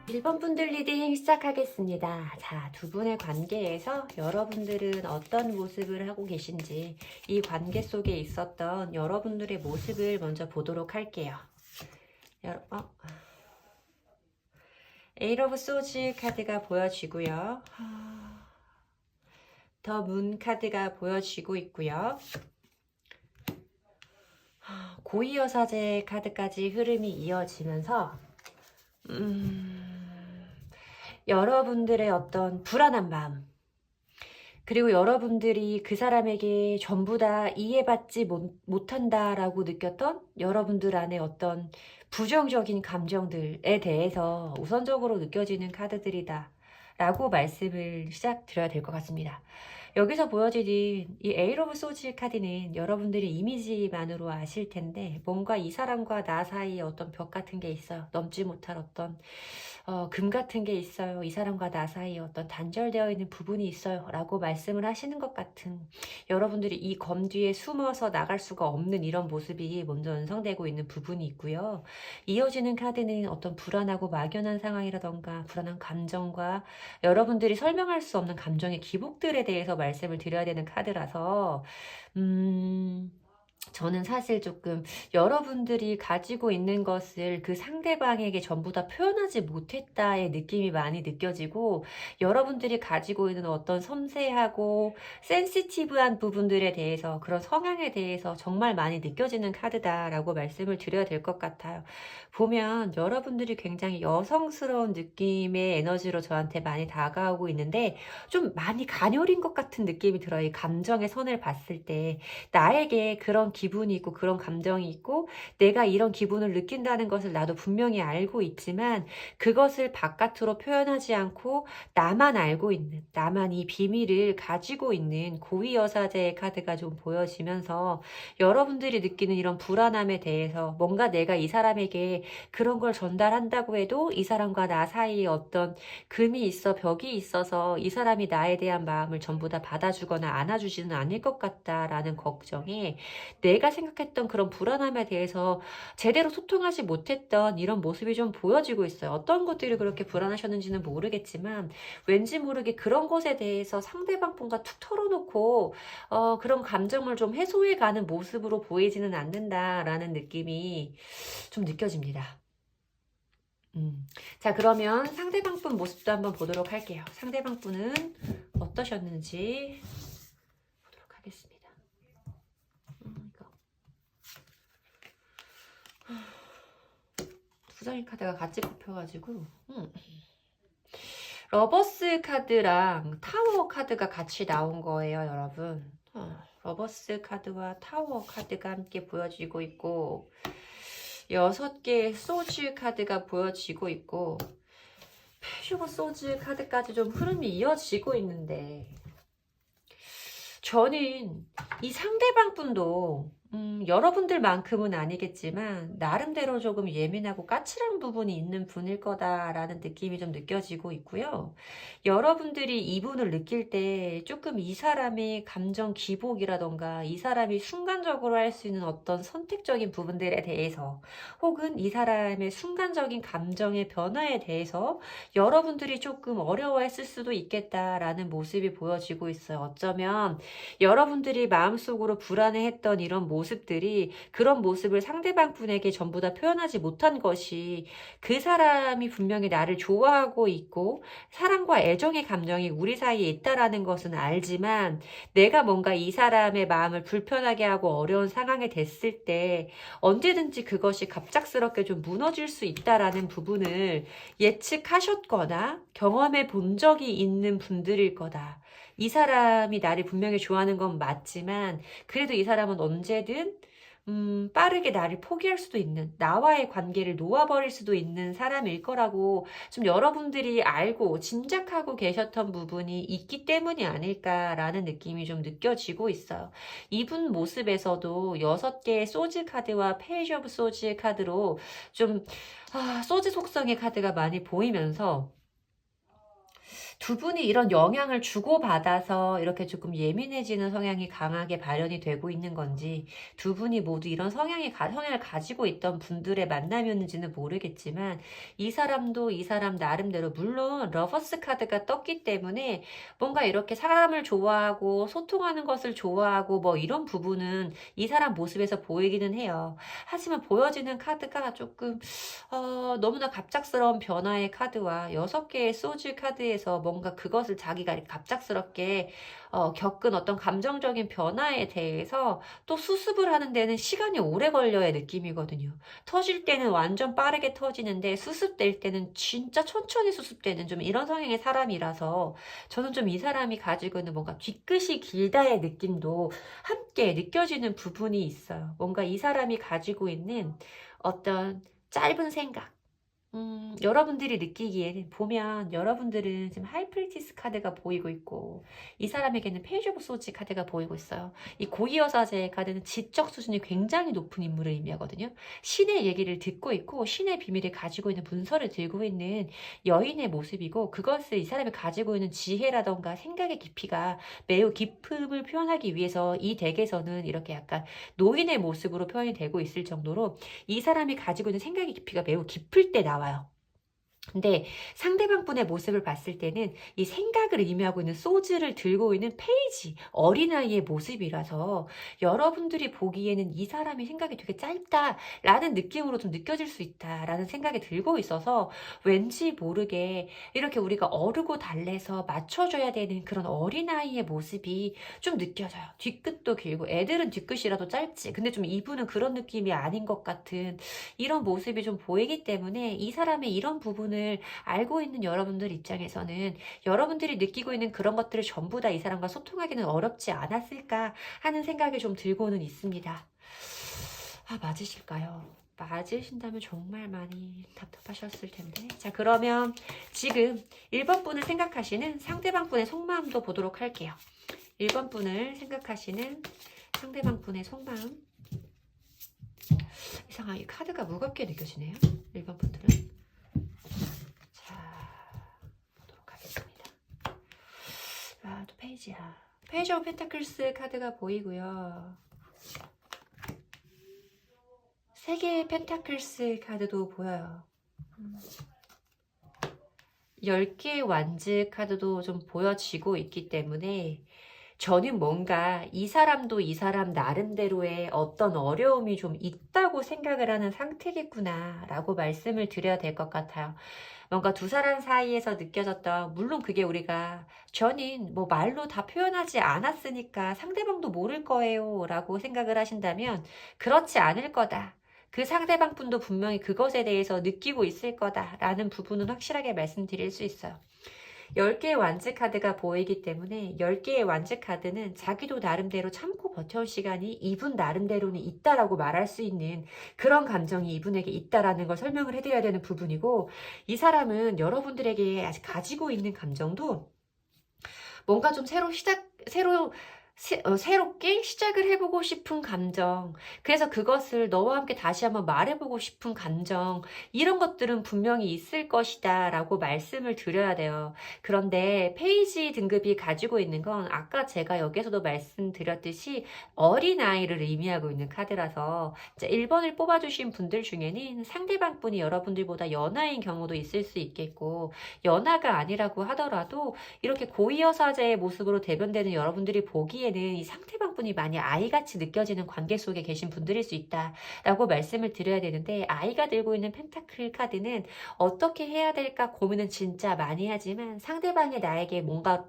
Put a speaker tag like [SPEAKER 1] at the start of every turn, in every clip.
[SPEAKER 1] 1번 분들 리딩 시작하겠습니다. 자, 두 분의 관계에서 여러분들은 어떤 모습을 하고 계신지 이 관계 속에 있었던 여러분들의 모습을 먼저 보도록 할게요. 에이트 오브 소즈 카드가 보여지고요. 더 문 카드가 보여지고 있고요. 고위여사제 카드까지 흐름이 이어지면서 여러분들의 어떤 불안한 마음, 그리고 여러분들이 그 사람에게 전부 다 이해받지 못한다라고 느꼈던 여러분들 안에 어떤 부정적인 감정들에 대해서 우선적으로 느껴지는 카드들이다 라고 말씀을 시작드려야 될 것 같습니다. 여기서 보여지는 이 에이트 오브 소즈 카드는 여러분들이 이미지만으로 아실 텐데 뭔가 이 사람과 나 사이에 어떤 벽 같은 게 있어요. 넘지 못할 어떤 금 같은 게 있어요. 이 사람과 나 사이에 어떤 단절되어 있는 부분이 있어요. 라고 말씀을 하시는 것 같은, 여러분들이 이 검 뒤에 숨어서 나갈 수가 없는 이런 모습이 먼저 연상되고 있는 부분이 있고요. 이어지는 카드는 어떤 불안하고 막연한 상황이라던가 불안한 감정과 여러분들이 설명할 수 없는 감정의 기복들에 대해서 말씀을 드려야 되는 카드라서 저는 사실 조금 여러분들이 가지고 있는 것을 그 상대방에게 전부 다 표현하지 못했다의 느낌이 많이 느껴지고, 여러분들이 가지고 있는 어떤 섬세하고 센시티브한 부분들에 대해서, 그런 성향에 대해서 정말 많이 느껴지는 카드다라고 말씀을 드려야 될 것 같아요. 보면 여러분들이 굉장히 여성스러운 느낌의 에너지로 저한테 많이 다가오고 있는데 좀 많이 가녀린 것 같은 느낌이 들어요. 이 감정의 선을 봤을 때 나에게 그런 기분이 있고 그런 감정이 있고 내가 이런 기분을 느낀다는 것을 나도 분명히 알고 있지만 그것을 바깥으로 표현하지 않고 나만 알고 있는, 나만 이 비밀을 가지고 있는 고위여사제의 카드가 좀 보여지면서 여러분들이 느끼는 이런 불안함에 대해서 뭔가 내가 이 사람에게 그런 걸 전달한다고 해도 이 사람과 나 사이에 어떤 금이 있어, 벽이 있어서 이 사람이 나에 대한 마음을 전부 다 받아주거나 안아주지는 않을 것 같다라는 걱정에 내가 생각했던 그런 불안함에 대해서 제대로 소통하지 못했던 이런 모습이 좀 보여지고 있어요. 어떤 것들이 그렇게 불안하셨는지는 모르겠지만 왠지 모르게 그런 것에 대해서 상대방 분과 툭 털어놓고 그런 감정을 좀 해소해가는 모습으로 보이지는 않는다라는 느낌이 좀 느껴집니다. 자, 그러면 상대방 분 모습도 한번 보도록 할게요. 상대방 분은 어떠셨는지 보도록 하겠습니다. 두 장의 카드가 같이 뽑혀가지고 러버스 카드랑 타워 카드가 같이 나온 거예요, 여러분. 러버스 카드와 타워 카드가 함께 보여지고 있고 6개의 소즈 카드가 보여지고 있고 페이지 오브 소즈 카드까지 좀 흐름이 이어지고 있는데 저는 이 상대방 분도 여러분들만큼은 아니겠지만 나름대로 조금 예민하고 까칠한 부분이 있는 분일 거다라는 느낌이 좀 느껴지고 있고요. 여러분들이 이분을 느낄 때 조금 이 사람의 감정 기복이라던가 이 사람이 순간적으로 할 수 있는 어떤 선택적인 부분들에 대해서 혹은 이 사람의 순간적인 감정의 변화에 대해서 여러분들이 조금 어려워했을 수도 있겠다라는 모습이 보여지고 있어요. 어쩌면 여러분들이 마음속으로 불안해했던 이런 모습들이 그런 모습을 상대방 분에게 전부 다 표현하지 못한 것이 그 사람이 분명히 나를 좋아하고 있고 사랑과 애정의 감정이 우리 사이에 있다라는 것은 알지만 내가 뭔가 이 사람의 마음을 불편하게 하고 어려운 상황에 됐을 때 언제든지 그것이 갑작스럽게 좀 무너질 수 있다라는 부분을 예측하셨거나 경험해 본 적이 있는 분들일 거다. 이 사람이 나를 분명히 좋아하는 건 맞지만 그래도 이 사람은 언제든 빠르게 나를 포기할 수도 있는, 나와의 관계를 놓아버릴 수도 있는 사람일 거라고 좀 여러분들이 알고 짐작하고 계셨던 부분이 있기 때문이 아닐까라는 느낌이 좀 느껴지고 있어요. 이분 모습에서도 6개의 소즈 카드와 페이지 오브 소즈 카드로 좀 소즈 속성의 카드가 많이 보이면서 두 분이 이런 영향을 주고받아서 이렇게 조금 예민해지는 성향이 강하게 발현이 되고 있는 건지, 두 분이 모두 이런 성향을 가지고 있던 분들의 만남이었는지는 모르겠지만, 이 사람도 이 사람 나름대로, 물론 러버스 카드가 떴기 때문에 뭔가 이렇게 사람을 좋아하고 소통하는 것을 좋아하고 뭐 이런 부분은 이 사람 모습에서 보이기는 해요. 하지만 보여지는 카드가 조금 너무나 갑작스러운 변화의 카드와 6개의 소주 카드에서 뭔가 그것을 자기가 이렇게 갑작스럽게 겪은 어떤 감정적인 변화에 대해서 또 수습을 하는 데는 시간이 오래 걸려야 느낌이거든요. 터질 때는 완전 빠르게 터지는데 수습될 때는 진짜 천천히 수습되는 좀 이런 성향의 사람이라서, 저는 좀 이 사람이 가지고 있는 뭔가 뒤끝이 길다의 느낌도 함께 느껴지는 부분이 있어요. 뭔가 이 사람이 가지고 있는 어떤 짧은 생각, 여러분들이 느끼기에는, 보면 여러분들은 지금 하이프리티스 카드가 보이고 있고, 이 사람에게는 페이지 오브 소지 카드가 보이고 있어요. 이 고위여사제의 카드는 지적 수준이 굉장히 높은 인물을 의미하거든요. 신의 얘기를 듣고 있고 신의 비밀을 가지고 있는 문서를 들고 있는 여인의 모습이고, 그것을 이 사람이 가지고 있는 지혜라던가 생각의 깊이가 매우 깊음을 표현하기 위해서 이 덱에서는 이렇게 약간 노인의 모습으로 표현이 되고 있을 정도로 이 사람이 가지고 있는 생각의 깊이가 매우 깊을 때 나와요. 근데 상대방 분의 모습을 봤을 때는 이 생각을 의미하고 있는 소즈를 들고 있는 페이지, 어린아이의 모습이라서 여러분들이 보기에는 이 사람이 생각이 되게 짧다라는 느낌으로 좀 느껴질 수 있다라는 생각이 들고 있어서, 왠지 모르게 이렇게 우리가 어르고 달래서 맞춰줘야 되는 그런 어린아이의 모습이 좀 느껴져요. 뒤끝도 길고, 애들은 뒤끝이라도 짧지. 근데 좀 이분은 그런 느낌이 아닌 것 같은 이런 모습이 좀 보이기 때문에, 이 사람의 이런 부분을 알고 있는 여러분들 입장에서는 여러분들이 느끼고 있는 그런 것들을 전부 다 이 사람과 소통하기는 어렵지 않았을까 하는 생각이 좀 들고는 있습니다. 맞으실까요? 맞으신다면 정말 많이 답답하셨을 텐데. 자, 그러면 지금 1번 분을 생각하시는 상대방 분의 속마음도 보도록 할게요. 1번 분을 생각하시는 상대방 분의 속마음. 이상하게 카드가 무겁게 느껴지네요. 1번 분들은. 자, 보도록 하겠습니다. 또 페이지야. 페이지 오브 펜타클스 카드가 보이고요. 3개의 펜타클스 카드도 보여요. 10개의 완즈 카드도 좀 보여지고 있기 때문에, 저는 뭔가 이 사람도 이 사람 나름대로의 어떤 어려움이 좀 있다고 생각을 하는 상태겠구나 라고 말씀을 드려야 될 것 같아요. 뭔가 두 사람 사이에서 느껴졌던, 물론 그게 우리가 저는 뭐 말로 다 표현하지 않았으니까 상대방도 모를 거예요 라고 생각을 하신다면, 그렇지 않을 거다. 그 상대방 분도 분명히 그것에 대해서 느끼고 있을 거다라는 부분은 확실하게 말씀드릴 수 있어요. 10개의 완즈 카드가 보이기 때문에 10개의 완즈 카드는 자기도 나름대로 참고 버텨온 시간이 이분 나름대로는 있다라고 말할 수 있는 그런 감정이 이분에게 있다라는 걸 설명을 해드려야 되는 부분이고, 이 사람은 여러분들에게 아직 가지고 있는 감정도 뭔가 좀 새롭게 시작을 해보고 싶은 감정, 그래서 그것을 너와 함께 다시 한번 말해보고 싶은 감정, 이런 것들은 분명히 있을 것이다 라고 말씀을 드려야 돼요. 그런데 페이지 등급이 가지고 있는 건 아까 제가 여기서도 말씀드렸듯이 어린아이를 의미하고 있는 카드라서, 1번을 뽑아주신 분들 중에는 상대방 분이 여러분들보다 연하인 경우도 있을 수 있겠고, 연하가 아니라고 하더라도 이렇게 고위여사제의 모습으로 대변되는 여러분들이 보기에는 이 상대방 분이 많이 아이같이 느껴지는 관계 속에 계신 분들일 수 있다라고 말씀을 드려야 되는데, 아이가 들고 있는 펜타클 카드는 어떻게 해야 될까 고민은 진짜 많이 하지만, 상대방이 나에게 뭔가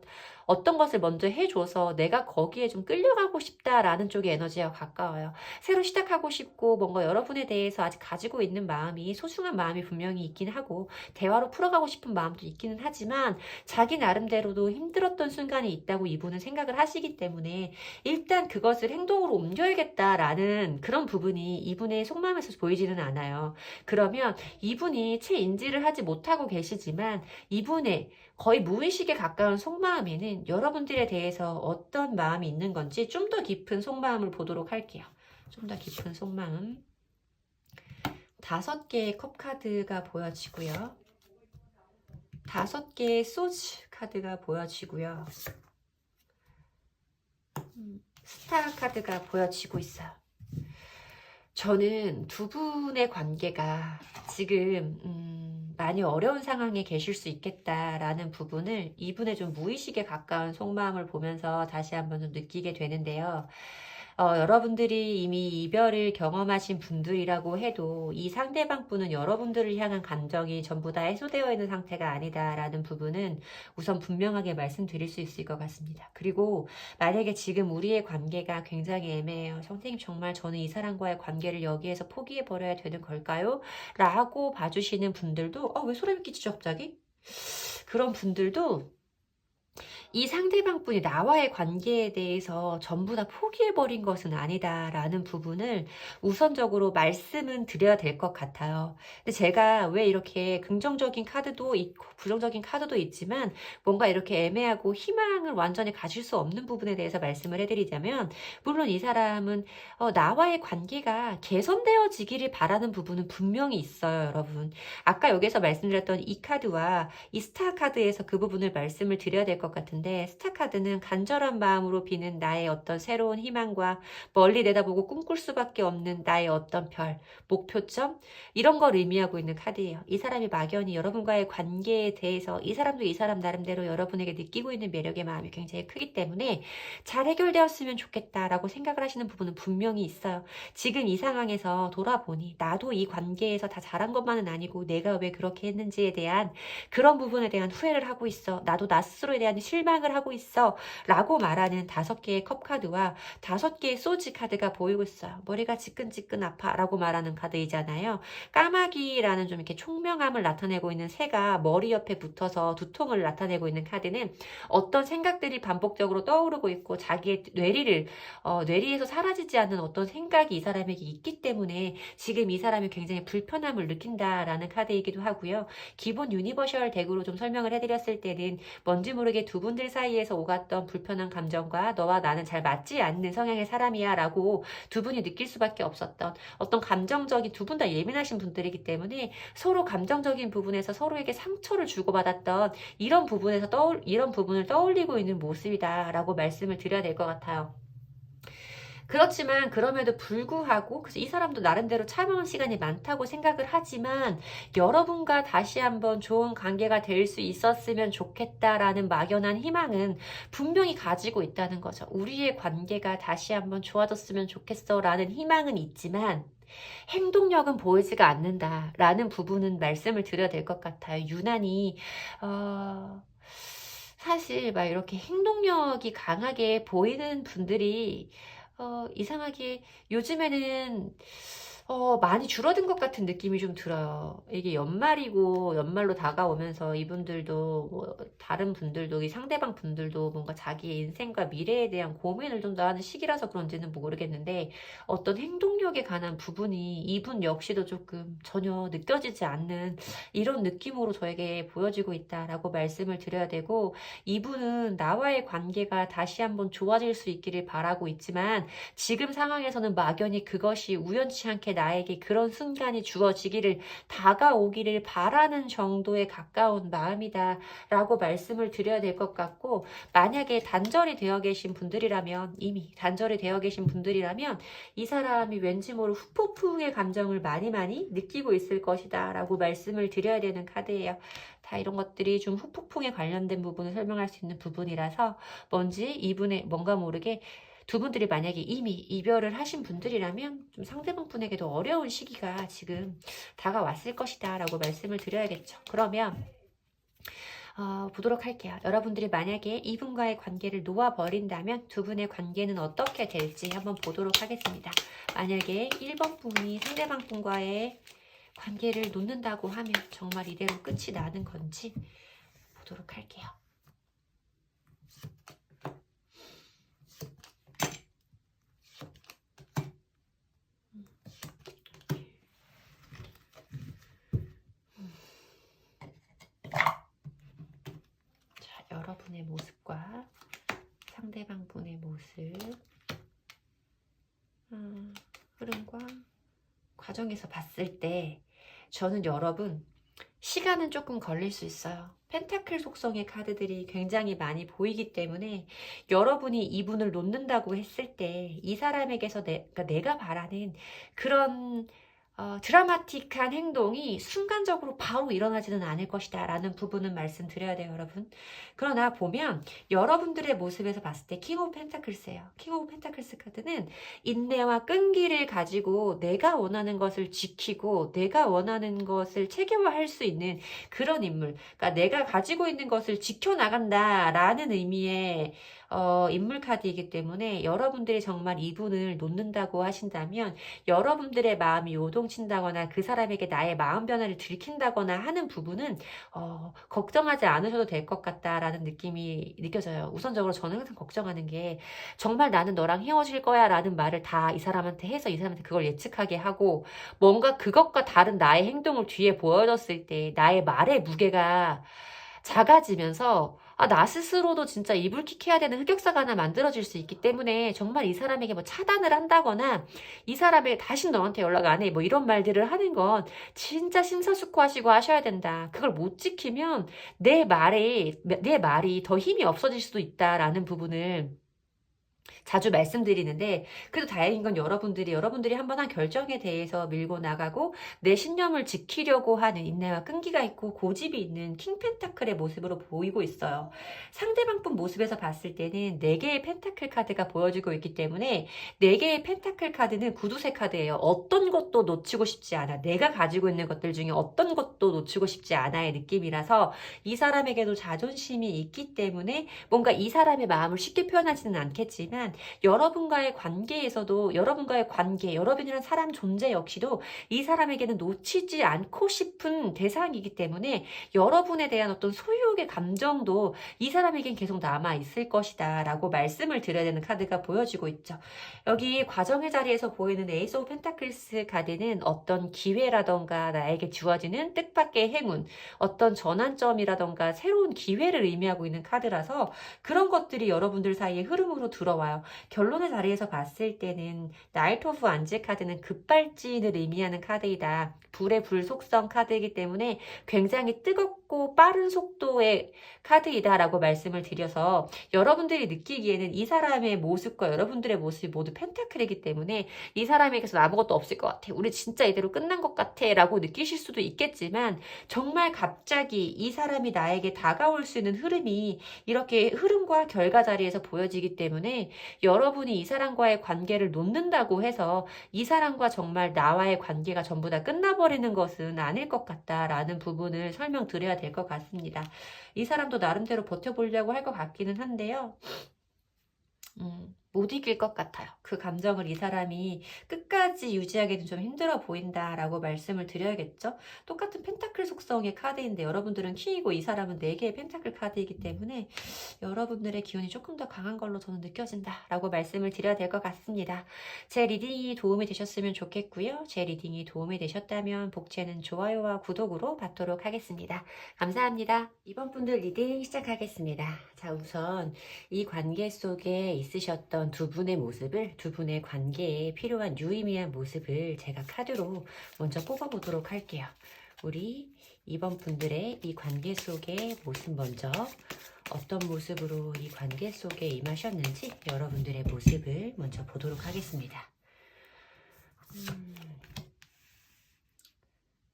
[SPEAKER 1] 어떤 것을 먼저 해줘서 내가 거기에 좀 끌려가고 싶다라는 쪽의 에너지와 가까워요. 새로 시작하고 싶고 뭔가 여러분에 대해서 아직 가지고 있는 마음이, 소중한 마음이 분명히 있긴 하고 대화로 풀어가고 싶은 마음도 있기는 하지만, 자기 나름대로도 힘들었던 순간이 있다고 이분은 생각을 하시기 때문에 일단 그것을 행동으로 옮겨야겠다라는 그런 부분이 이분의 속마음에서 보이지는 않아요. 그러면 이분이 채 인지를 하지 못하고 계시지만, 이분의 거의 무의식에 가까운 속마음에는 여러분들에 대해서 어떤 마음이 있는 건지 좀 더 깊은 속마음을 보도록 할게요. 좀 더 깊은 속마음. 5개의 컵 카드가 보여지고요. 5개의 소즈 카드가 보여지고요. 스타 카드가 보여지고 있어요. 저는 두 분의 관계가 지금 많이 어려운 상황에 계실 수 있겠다라는 부분을 이분의 좀 무의식에 가까운 속마음을 보면서 다시 한번 좀 느끼게 되는데요. 여러분들이 이미 이별을 경험하신 분들이라고 해도 이 상대방 분은 여러분들을 향한 감정이 전부 다 해소되어 있는 상태가 아니다라는 부분은 우선 분명하게 말씀드릴 수 있을 것 같습니다. 그리고 만약에 지금 우리의 관계가 굉장히 애매해요. 선생님 정말 저는 이 사람과의 관계를 여기에서 포기해버려야 되는 걸까요? 라고 봐주시는 분들도 왜 소름이 끼치죠 갑자기? 그런 분들도 이 상대방 분이 나와의 관계에 대해서 전부 다 포기해버린 것은 아니다라는 부분을 우선적으로 말씀은 드려야 될 것 같아요. 근데 제가 왜 이렇게 긍정적인 카드도 있고 부정적인 카드도 있지만 뭔가 이렇게 애매하고 희망을 완전히 가질 수 없는 부분에 대해서 말씀을 해드리자면 물론 이 사람은 나와의 관계가 개선되어지기를 바라는 부분은 분명히 있어요, 여러분. 아까 여기서 말씀드렸던 이 카드와 이 스타 카드에서 그 부분을 말씀을 드려야 될 것 같은데 스타카드는 간절한 마음으로 비는 나의 어떤 새로운 희망과 멀리 내다보고 꿈꿀 수밖에 없는 나의 어떤 별, 목표점 이런 걸 의미하고 있는 카드예요. 이 사람이 막연히 여러분과의 관계에 대해서 이 사람도 이 사람 나름대로 여러분에게 느끼고 있는 매력의 마음이 굉장히 크기 때문에 잘 해결되었으면 좋겠다라고 생각을 하시는 부분은 분명히 있어요. 지금 이 상황에서 돌아보니 나도 이 관계에서 다 잘한 것만은 아니고 내가 왜 그렇게 했는지에 대한 그런 부분에 대한 후회를 하고 있어. 나도 나 스스로에 대한 실망을 하고 있어. 라고 말하는 5개의 컵 카드와 5개의 소지 카드가 보이고 있어요. 머리가 지끈지끈 아파 라고 말하는 카드이잖아요. 까마귀라는 좀 이렇게 총명함을 나타내고 있는 새가 머리 옆에 붙어서 두통을 나타내고 있는 카드는 어떤 생각들이 반복적으로 떠오르고 있고 자기의 뇌리에서 사라지지 않는 어떤 생각이 이 사람에게 있기 때문에 지금 이 사람이 굉장히 불편함을 느낀다라는 카드이기도 하고요. 기본 유니버셜 덱으로 좀 설명을 해드렸을 때는 뭔지 모르게 두 분들 사이에서 오갔던 불편한 감정과 너와 나는 잘 맞지 않는 성향의 사람이야 라고 두 분이 느낄 수밖에 없었던 어떤 감정적인 두 분 다 예민하신 분들이기 때문에 서로 감정적인 부분에서 서로에게 상처를 주고받았던 이런 부분을 떠올리고 있는 모습이다 라고 말씀을 드려야 될 것 같아요. 그렇지만 그럼에도 불구하고 그래서 이 사람도 나름대로 참아온 시간이 많다고 생각을 하지만 여러분과 다시 한번 좋은 관계가 될 수 있었으면 좋겠다라는 막연한 희망은 분명히 가지고 있다는 거죠. 우리의 관계가 다시 한번 좋아졌으면 좋겠어 라는 희망은 있지만 행동력은 보이지가 않는다라는 부분은 말씀을 드려야 될 것 같아요. 유난히 사실 막 이렇게 행동력이 강하게 보이는 분들이 이상하게 요즘에는 많이 줄어든 것 같은 느낌이 좀 들어요. 이게 연말이고 연말로 다가오면서 이분들도 뭐 다른 분들도 이 상대방 분들도 뭔가 자기의 인생과 미래에 대한 고민을 좀 더 하는 시기라서 그런지는 모르겠는데 어떤 행동력에 관한 부분이 이분 역시도 조금 전혀 느껴지지 않는 이런 느낌으로 저에게 보여지고 있다라고 말씀을 드려야 되고 이분은 나와의 관계가 다시 한번 좋아질 수 있기를 바라고 있지만 지금 상황에서는 막연히 그것이 우연치 않게 나에게 그런 순간이 주어지기를 다가오기를 바라는 정도에 가까운 마음이다 라고 말씀을 드려야 될 것 같고 만약에 단절이 되어 계신 분들이라면 이미 단절이 되어 계신 분들이라면 이 사람이 왠지 모를 후폭풍의 감정을 많이 느끼고 있을 것이다 라고 말씀을 드려야 되는 카드예요. 다 이런 것들이 좀 후폭풍에 관련된 부분을 설명할 수 있는 부분이라서 뭔지 이분의 뭔가 모르게 두 분들이 만약에 이미 이별을 하신 분들이라면 좀 상대방 분에게도 어려운 시기가 지금 다가왔을 것이다 라고 말씀을 드려야겠죠. 그러면 보도록 할게요. 여러분들이 만약에 이분과의 관계를 놓아버린다면 두 분의 관계는 어떻게 될지 한번 보도록 하겠습니다. 만약에 1번 분이 상대방 분과의 관계를 놓는다고 하면 정말 이대로 끝이 나는 건지 보도록 할게요. 여러분의 모습과 상대방 분의 모습 흐름과 과정에서 봤을 때 저는 여러분 시간은 조금 걸릴 수 있어요. 펜타클 속성의 카드들이 굉장히 많이 보이기 때문에 여러분이 이분을 놓는다고 했을 때 이 사람에게서 그러니까 내가 바라는 그런 드라마틱한 행동이 순간적으로 바로 일어나지는 않을 것이다 라는 부분은 말씀드려야 돼요, 여러분. 그러나 보면 여러분들의 모습에서 봤을 때 킹 오브 펜타클스예요. 킹 오브 펜타클스 카드는 인내와 끈기를 가지고 내가 원하는 것을 지키고 내가 원하는 것을 체계화할 수 있는 그런 인물. 그러니까 내가 가지고 있는 것을 지켜나간다 라는 의미의 인물 카드이기 때문에 여러분들이 정말 이분을 놓는다고 하신다면 여러분들의 마음이 요동친다거나 그 사람에게 나의 마음 변화를 들킨다거나 하는 부분은 걱정하지 않으셔도 될 것 같다라는 느낌이 느껴져요. 우선적으로 저는 항상 걱정하는 게 정말 나는 너랑 헤어질 거야 라는 말을 다 이 사람한테 해서 이 사람한테 그걸 예측하게 하고 뭔가 그것과 다른 나의 행동을 뒤에 보여줬을 때 나의 말의 무게가 작아지면서 나 스스로도 진짜 이불킥해야 되는 흑역사가 하나 만들어질 수 있기 때문에 정말 이 사람에게 뭐 차단을 한다거나 이 사람에게 다시 너한테 연락 안 해 뭐 이런 말들을 하는 건 진짜 심사숙고하시고 하셔야 된다. 그걸 못 지키면 내 말이 더 힘이 없어질 수도 있다라는 부분을 자주 말씀드리는데 그래도 다행인 건 여러분들이 한번 한 결정에 대해서 밀고 나가고 내 신념을 지키려고 하는 인내와 끈기가 있고 고집이 있는 킹 펜타클의 모습으로 보이고 있어요. 상대방 분 모습에서 봤을 때는 4개의 펜타클 카드가 보여지고 있기 때문에 4개의 펜타클 카드는 구두쇠 카드예요. 어떤 것도 놓치고 싶지 않아. 내가 가지고 있는 것들 중에 어떤 것도 놓치고 싶지 않아의 느낌이라서 이 사람에게도 자존심이 있기 때문에 뭔가 이 사람의 마음을 쉽게 표현하지는 않겠지만 여러분과의 관계에서도 여러분과의 관계, 여러분이란 사람 존재 역시도 이 사람에게는 놓치지 않고 싶은 대상이기 때문에 여러분에 대한 어떤 소유욕의 감정도 이 사람에겐 계속 남아있을 것이다 라고 말씀을 드려야 되는 카드가 보여지고 있죠. 여기 과정의 자리에서 보이는 에이스 오브 펜타클스 카드는 어떤 기회라던가 나에게 주어지는 뜻밖의 행운, 어떤 전환점이라던가 새로운 기회를 의미하고 있는 카드라서 그런 것들이 여러분들 사이에 흐름으로 들어와요. 결론의 자리에서 봤을 때는 나이트 오브 안즈 카드는 급발진을 의미하는 카드이다. 불의 불속성 카드이기 때문에 굉장히 뜨겁고 빠른 속도의 카드이다라고 말씀을 드려서 여러분들이 느끼기에는 이 사람의 모습과 여러분들의 모습이 모두 펜타클이기 때문에 이 사람에게서 아무것도 없을 것 같아. 우리 진짜 이대로 끝난 것 같아 라고 느끼실 수도 있겠지만 정말 갑자기 이 사람이 나에게 다가올 수 있는 흐름이 이렇게 흐름과 결과 자리에서 보여지기 때문에 여러분이 이 사람과의 관계를 놓는다고 해서 이 사람과 정말 나와의 관계가 전부 다 끝나버리는 것은 아닐 것 같다라는 부분을 설명드려야 될 것 같습니다. 이 사람도 나름대로 버텨보려고 할 것 같기는 한데요. 못 이길 것 같아요. 그 감정을 이 사람이 끝까지 유지하기는 좀 힘들어 보인다라고 말씀을 드려야겠죠. 똑같은 펜타클 속성의 카드인데 여러분들은 킹이고 이 사람은 4개의 펜타클 카드이기 때문에 여러분들의 기운이 조금 더 강한 걸로 저는 느껴진다라고 말씀을 드려야 될 것 같습니다. 제 리딩이 도움이 되셨으면 좋겠고요. 제 리딩이 도움이 되셨다면 복채는 좋아요와 구독으로 받도록 하겠습니다. 감사합니다. 이번 분들 리딩 시작하겠습니다. 자, 우선 이 관계 속에 있으셨던 두 분의 모습을, 두 분의 관계에 필요한 유의미한 모습을 제가 카드로 먼저 뽑아보도록 할게요. 우리 이번 분들의 이 관계 속의 모습 먼저 어떤 모습으로 이 관계 속에 임하셨는지 여러분들의 모습을 먼저 보도록 하겠습니다.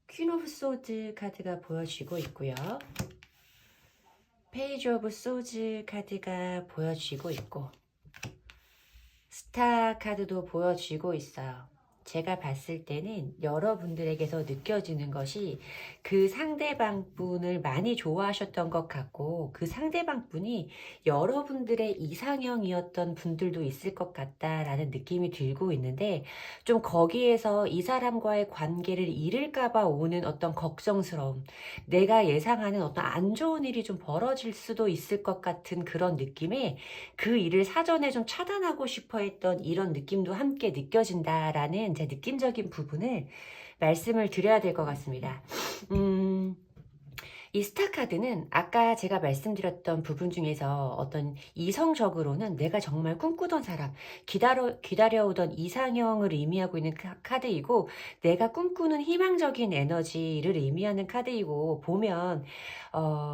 [SPEAKER 1] 퀸 오브 소드 카드가 보여지고 있고요. 페이지 오브 소즈 카드가 보여지고 있고 스타 카드도 보여지고 있어요. 제가 봤을 때는 여러분들에게서 느껴지는 것이 그 상대방 분을 많이 좋아하셨던 것 같고 그 상대방 분이 여러분들의 이상형이었던 분들도 있을 것 같다라는 느낌이 들고 있는데 좀 거기에서 이 사람과의 관계를 잃을까봐 오는 어떤 걱정스러움, 내가 예상하는 어떤 안 좋은 일이 좀 벌어질 수도 있을 것 같은 그런 느낌에 그 일을 사전에 좀 차단하고 싶어 했던 이런 느낌도 함께 느껴진다라는 제 느낌적인 부분을 말씀을 드려야 될 것 같습니다. 이 스타 카드는 아까 제가 말씀드렸던 부분 중에서 어떤 이성적으로는 내가 정말 꿈꾸던 사람, 기다려오던 이상형을 의미하고 있는 카드이고, 내가 꿈꾸는 희망적인 에너지를 의미하는 카드이고, 보면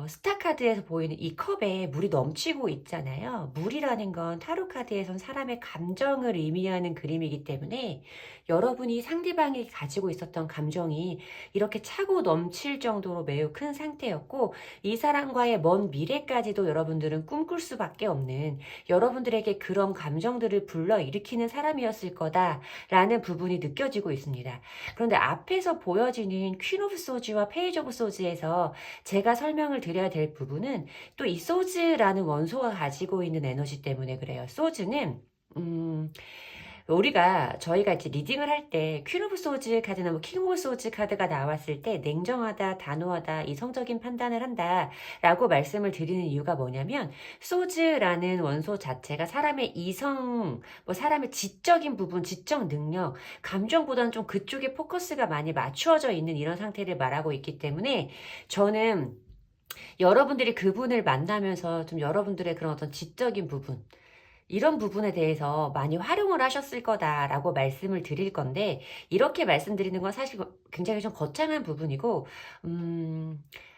[SPEAKER 1] 스타 카드에서 보이는 이 컵에 물이 넘치고 있잖아요. 물이라는 건 타로 카드에선 사람의 감정을 의미하는 그림이기 때문에, 여러분이 상대방이 가지고 있었던 감정이 이렇게 차고 넘칠 정도로 매우 큰 상태였고, 이 사람과의 먼 미래까지도 여러분들은 꿈꿀 수밖에 없는, 여러분들에게 그런 감정들을 불러일으키는 사람이었을 거다라는 부분이 느껴지고 있습니다. 그런데 앞에서 보여지는 퀸 오브 소즈와 페이지 오브 소즈에서 제가 설명을 드려야 될 부분은 또 이 소즈라는 원소가 가지고 있는 에너지 때문에 그래요. 소즈는 저희가 이제 리딩을 할 때 퀸 오브 소즈 카드나 뭐 킹 오브 소즈 카드가 나왔을 때 냉정하다, 단호하다, 이성적인 판단을 한다 라고 말씀을 드리는 이유가 뭐냐면, 소즈라는 원소 자체가 사람의 이성, 뭐 사람의 지적인 부분, 지적 능력, 감정보다는 좀 그쪽에 포커스가 많이 맞추어져 있는 이런 상태를 말하고 있기 때문에, 저는 여러분들이 그분을 만나면서 좀 여러분들의 그런 어떤 지적인 부분, 이런 부분에 대해서 많이 활용을 하셨을 거다라고 말씀을 드릴 건데, 이렇게 말씀드리는 건 사실 굉장히 좀 거창한 부분이고,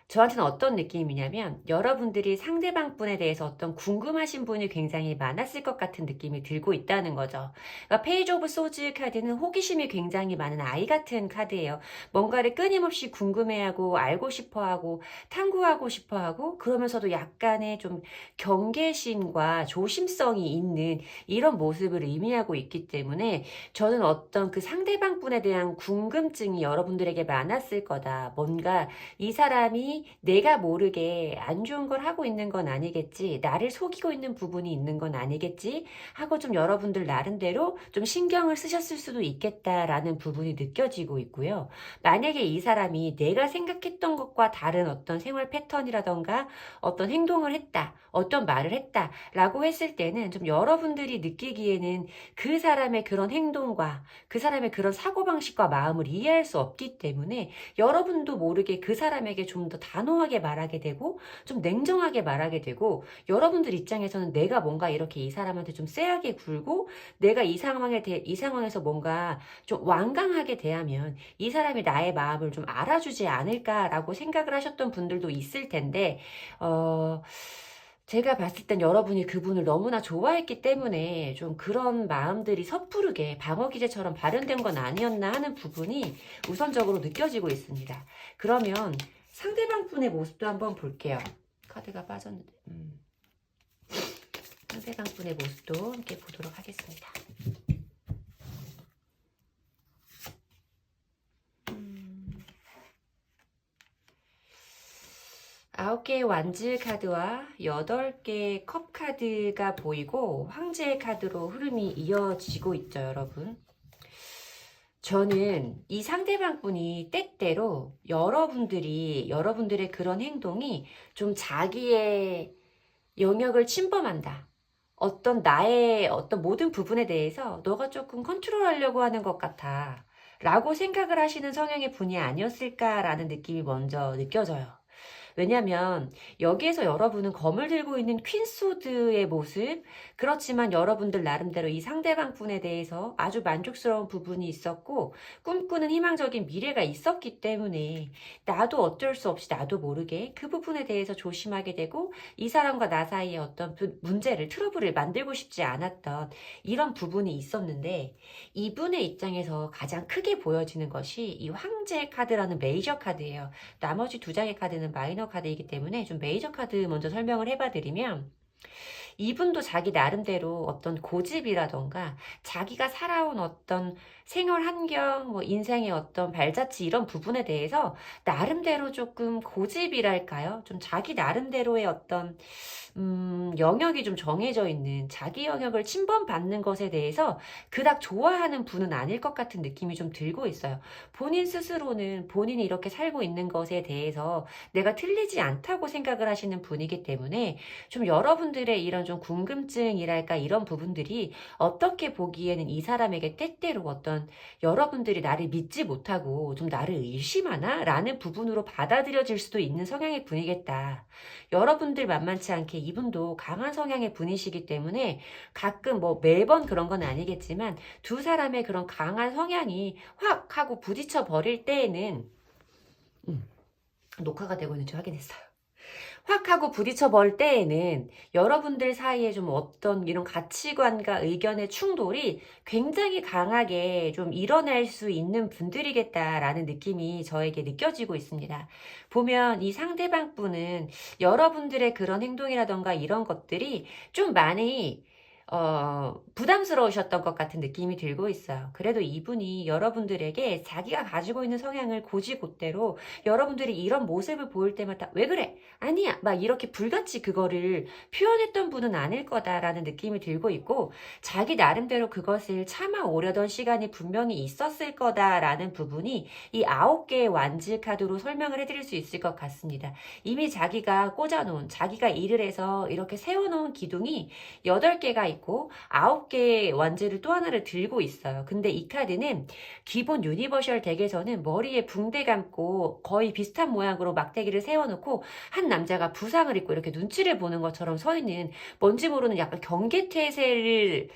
[SPEAKER 1] 저한테는 어떤 느낌이냐면, 여러분들이 상대방 분에 대해서 어떤 궁금하신 분이 굉장히 많았을 것 같은 느낌이 들고 있다는 거죠. 그러니까 페이지 오브 소즈 카드는 호기심이 굉장히 많은 아이 같은 카드예요. 뭔가를 끊임없이 궁금해하고 알고 싶어하고 탐구하고 싶어하고, 그러면서도 약간의 좀 경계심과 조심성이 있는 이런 모습을 의미하고 있기 때문에, 저는 어떤 그 상대방 분에 대한 궁금증이 여러분들에게 많았을 거다. 뭔가 이 사람이 내가 모르게 안 좋은 걸 하고 있는 건 아니겠지, 나를 속이고 있는 부분이 있는 건 아니겠지 하고 좀 여러분들 나름대로 좀 신경을 쓰셨을 수도 있겠다라는 부분이 느껴지고 있고요. 만약에 이 사람이 내가 생각했던 것과 다른 어떤 생활 패턴이라던가 어떤 행동을 했다, 어떤 말을 했다 라고 했을 때는 좀 여러분들이 느끼기에는 그 사람의 그런 행동과 그 사람의 그런 사고방식과 마음을 이해할 수 없기 때문에, 여러분도 모르게 그 사람에게 좀 더 단호하게 말하게 되고 좀 냉정하게 말하게 되고, 여러분들 입장에서는 내가 뭔가 이렇게 이 사람한테 좀 쎄하게 굴고 내가 이 상황에서 뭔가 좀 완강하게 대하면 이 사람이 나의 마음을 좀 알아주지 않을까라고 생각을 하셨던 분들도 있을 텐데, 제가 봤을 땐 여러분이 그분을 너무나 좋아했기 때문에 좀 그런 마음들이 섭부르게 방어 기제처럼 발현된 건 아니었나 하는 부분이 우선적으로 느껴지고 있습니다. 그러면 상대방 분의 모습도 한번 볼게요. 카드가 빠졌는데. 상대방 분의 모습도 함께 보도록 하겠습니다. 9개의 완즈 카드와 8개의 컵 카드가 보이고 황제의 카드로 흐름이 이어지고 있죠, 여러분. 저는 이 상대방 분이 때때로 여러분들의 그런 행동이 좀 자기의 영역을 침범한다, 나의 어떤 모든 부분에 대해서 너가 조금 컨트롤하려고 하는 것 같아 라고 생각을 하시는 성향의 분이 아니었을까라는 느낌이 먼저 느껴져요. 왜냐면 여기에서 여러분은 검을 들고 있는 퀸소드의 모습, 그렇지만 여러분들 나름대로 이 상대방 분에 대해서 아주 만족스러운 부분이 있었고 꿈꾸는 희망적인 미래가 있었기 때문에, 나도 어쩔 수 없이 나도 모르게 그 부분에 대해서 조심하게 되고, 이 사람과 나 사이에 어떤 트러블을 만들고 싶지 않았던 이런 부분이 있었는데, 이분의 입장에서 가장 크게 보여지는 것이 이 황제 카드라는 메이저 카드예요. 나머지 2장의 카드는 마이너 카드이기 때문에 좀 메이저 카드 먼저 설명을 해봐드리면, 이분도 자기 나름대로 어떤 고집이라던가 자기가 살아온 어떤 생활 환경, 뭐 인생의 어떤 발자취 이런 부분에 대해서 나름대로 조금 고집이랄까요? 좀 자기 나름대로의 어떤 영역이 좀 정해져 있는, 자기 영역을 침범받는 것에 대해서 그닥 좋아하는 분은 아닐 것 같은 느낌이 좀 들고 있어요. 본인 스스로는 본인이 이렇게 살고 있는 것에 대해서 내가 틀리지 않다고 생각을 하시는 분이기 때문에, 좀 여러분들의 이런 어떤 좀 궁금증이랄까 이런 부분들이 어떻게 보기에는 이 사람에게 때때로 어떤 여러분들이 나를 믿지 못하고 좀 나를 의심하나? 라는 부분으로 받아들여질 수도 있는 성향의 분이겠다. 여러분들 만만치 않게 이분도 강한 성향의 분이시기 때문에 가끔 뭐 매번 그런 건 아니겠지만 두 사람의 그런 강한 성향이 확 하고 부딪혀 버릴 때에는 녹화가 되고 있는지 확인했어요. 확 하고 부딪혀 볼 때에는 여러분들 사이에 좀 어떤 이런 가치관과 의견의 충돌이 굉장히 강하게 좀 일어날 수 있는 분들이겠다라는 느낌이 저에게 느껴지고 있습니다. 보면 이 상대방 분은 여러분들의 그런 행동이라던가 이런 것들이 좀 많이 부담스러우셨던 것 같은 느낌이 들고 있어요. 그래도 이분이 여러분들에게 자기가 가지고 있는 성향을 고지고대로 여러분들이 이런 모습을 보일 때마다 왜 그래? 아니야! 막 이렇게 불같이 그거를 표현했던 분은 아닐 거다라는 느낌이 들고 있고 자기 나름대로 그것을 참아오려던 시간이 분명히 있었을 거다라는 부분이 이 9개의 완지 카드로 설명을 해드릴 수 있을 것 같습니다. 이미 자기가 꽂아놓은 자기가 일을 해서 이렇게 세워놓은 기둥이 8개가 있고 9개의 완제를 또 하나를 들고 있어요. 근데 이 카드는 기본 유니버셜 덱에서는 머리에 붕대 감고 거의 비슷한 모양으로 막대기를 세워놓고 한 남자가 부상을 입고 이렇게 눈치를 보는 것처럼 서 있는 뭔지 모르는 약간 경계태세를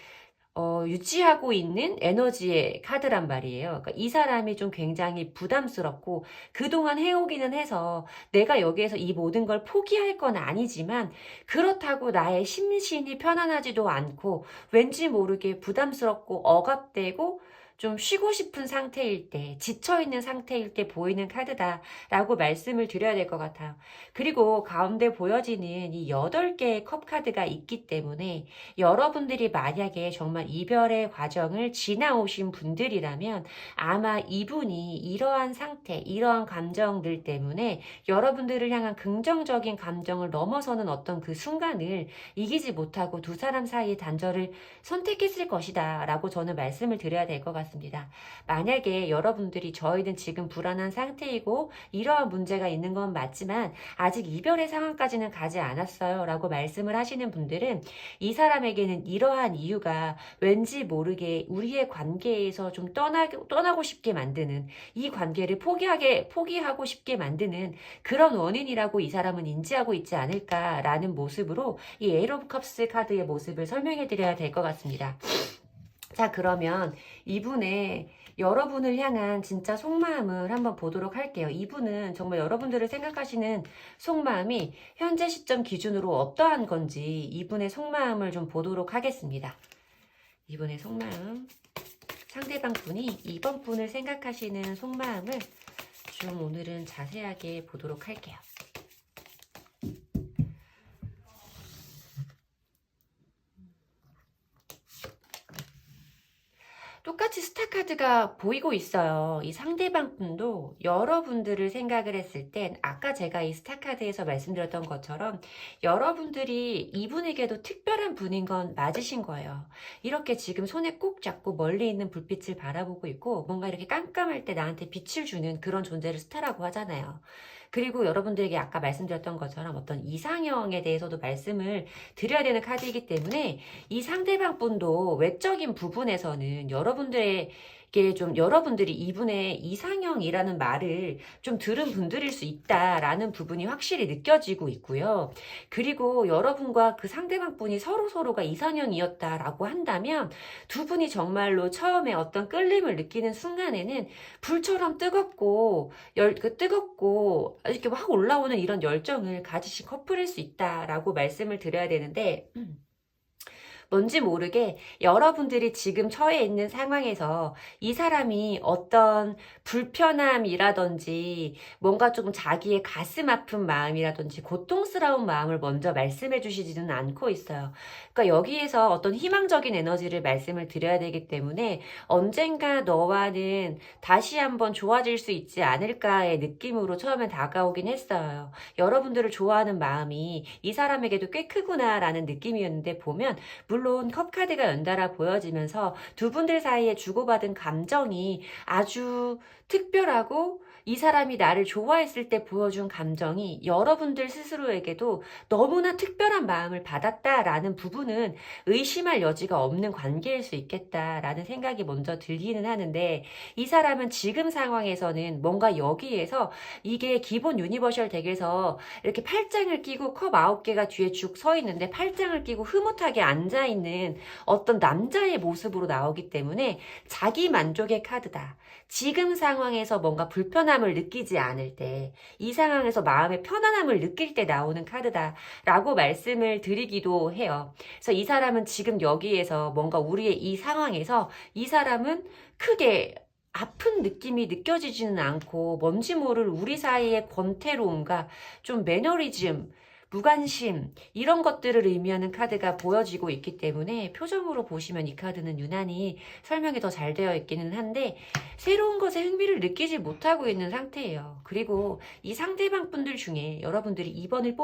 [SPEAKER 1] 유지하고 있는 에너지의 카드란 말이에요. 그러니까 이 사람이 좀 굉장히 부담스럽고 그동안 해오기는 해서 내가 여기에서 이 모든 걸 포기할 건 아니지만 그렇다고 나의 심신이 편안하지도 않고 왠지 모르게 부담스럽고 억압되고 좀 쉬고 싶은 상태일 때, 지쳐있는 상태일 때 보이는 카드다라고 말씀을 드려야 될 것 같아요. 그리고 가운데 보여지는 이 8개의 컵 카드가 있기 때문에 여러분들이 만약에 정말 이별의 과정을 지나오신 분들이라면 아마 이분이 이러한 상태, 이러한 감정들 때문에 여러분들을 향한 긍정적인 감정을 넘어서는 어떤 그 순간을 이기지 못하고 두 사람 사이의 단절을 선택했을 것이다 라고 저는 말씀을 드려야 될 것 같습니다. 만약에 여러분들이 저희는 지금 불안한 상태이고 이러한 문제가 있는 건 맞지만 아직 이별의 상황까지는 가지 않았어요 라고 말씀을 하시는 분들은 이 사람에게는 이러한 이유가 왠지 모르게 우리의 관계에서 좀 떠나고 싶게 만드는 이 관계를 포기하고 싶게 만드는 그런 원인이라고 이 사람은 인지하고 있지 않을까라는 모습으로 이 에이트 오브 컵스 카드의 모습을 설명해 드려야 될 것 같습니다. 자, 그러면 이분의 여러분을 향한 진짜 속마음을 한번 보도록 할게요. 이분은 정말 여러분들을 생각하시는 속마음이 현재 시점 기준으로 어떠한 건지 이분의 속마음을 좀 보도록 하겠습니다. 이분의 속마음, 상대방 분이 이번 분을 생각하시는 속마음을 좀 오늘은 자세하게 보도록 할게요. 똑같이 스타카드가 보이고 있어요. 이 상대방 분도 여러분들을 생각을 했을 땐 아까 제가 이 스타카드에서 말씀드렸던 것처럼 여러분들이 이분에게도 특별한 분인 건 맞으신 거예요. 이렇게 지금 손에 꼭 잡고 멀리 있는 불빛을 바라보고 있고 뭔가 이렇게 깜깜할 때 나한테 빛을 주는 그런 존재를 스타라고 하잖아요. 그리고 여러분들에게 아까 말씀드렸던 것처럼 어떤 이상형에 대해서도 말씀을 드려야 되는 카드이기 때문에 이 상대방 분도 외적인 부분에서는 여러분들이 이분의 이상형이라는 말을 좀 들은 분들일 수 있다라는 부분이 확실히 느껴지고 있고요. 그리고 여러분과 그 상대방 분이 서로가 이상형이었다라고 한다면 두 분이 정말로 처음에 어떤 끌림을 느끼는 순간에는 불처럼 뜨겁고 이렇게 확 올라오는 이런 열정을 가지신 커플일 수 있다라고 말씀을 드려야 되는데 뭔지 모르게 여러분들이 지금 처해 있는 상황에서 이 사람이 어떤 불편함이라든지 뭔가 조금 자기의 가슴 아픈 마음이라든지 고통스러운 마음을 먼저 말씀해 주시지는 않고 있어요. 그러니까 여기에서 어떤 희망적인 에너지를 말씀을 드려야 되기 때문에 언젠가 너와는 다시 한번 좋아질 수 있지 않을까의 느낌으로 처음에 다가오긴 했어요. 여러분들을 좋아하는 마음이 이 사람에게도 꽤 크구나라는 느낌이었는데 보면 물론 컵카드가 연달아 보여지면서 두 분들 사이에 주고받은 감정이 아주 특별하고 이 사람이 나를 좋아했을 때 보여준 감정이 여러분들 스스로에게도 너무나 특별한 마음을 받았다라는 부분은 의심할 여지가 없는 관계일 수 있겠다라는 생각이 먼저 들기는 하는데, 이 사람은 지금 상황에서는 뭔가 여기에서 이게 기본 유니버셜 덱에서 이렇게 팔짱을 끼고 컵 9개가 뒤에 쭉 서 있는데 팔짱을 끼고 흐뭇하게 앉아있는 어떤 남자의 모습으로 나오기 때문에 자기 만족의 카드다. 지금 상황에서 뭔가 불편함을 느끼지 않을 때, 이 상황에서 마음의 편안함을 느낄 때 나오는 카드다라고 말씀을 드리기도 해요. 그래서 이 사람은 지금 여기에서 뭔가 우리의 이 상황에서 이 사람은 크게 아픈 느낌이 느껴지지는 않고 뭔지 모를 우리 사이의 권태로움과 좀 매너리즘, 무관심 이런 것들을 의미하는 카드가 보여지고 있기 때문에 표정으로 보시면 이 카드는 유난히 설명이 더 잘 되어 있기는 한데 새로운 것에 흥미를 느끼지 못하고 있는 상태예요. 그리고 이 상대방 분들 중에 여러분들이 2번을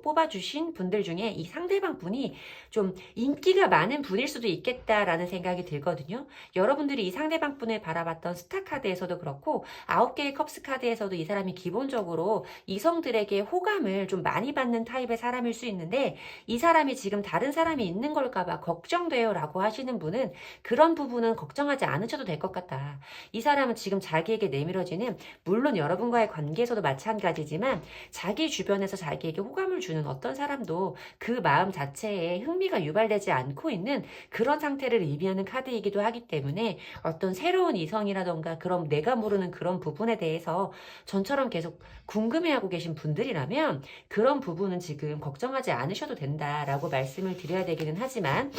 [SPEAKER 1] 뽑아주신 분들 중에 이 상대방 분이 좀 인기가 많은 분일 수도 있겠다라는 생각이 들거든요. 여러분들이 이 상대방 분을 바라봤던 스타 카드에서도 그렇고 9개의 컵스 카드에서도 이 사람이 기본적으로 이성들에게 호감을 좀 많이 받는 타입의 사람일 수 있는데, 이 사람이 지금 다른 사람이 있는 걸까봐 걱정돼요 라고 하시는 분은 그런 부분은 걱정하지 않으셔도 될 것 같다. 이 사람은 지금 자기에게 내밀어지는, 물론 여러분과의 관계에서도 마찬가지지만 자기 주변에서 자기에게 호감을 주는 어떤 사람도 그 마음 자체에 흥미가 유발되지 않고 있는 그런 상태를 의미하는 카드이기도 하기 때문에 어떤 새로운 이성이라던가 그런 내가 모르는 그런 부분에 대해서 전처럼 계속 궁금해하고 계신 분들이라면 그런 부분은 지금 걱정하지 않으셔도 된다라고 말씀을 드려야 되기는 하지만,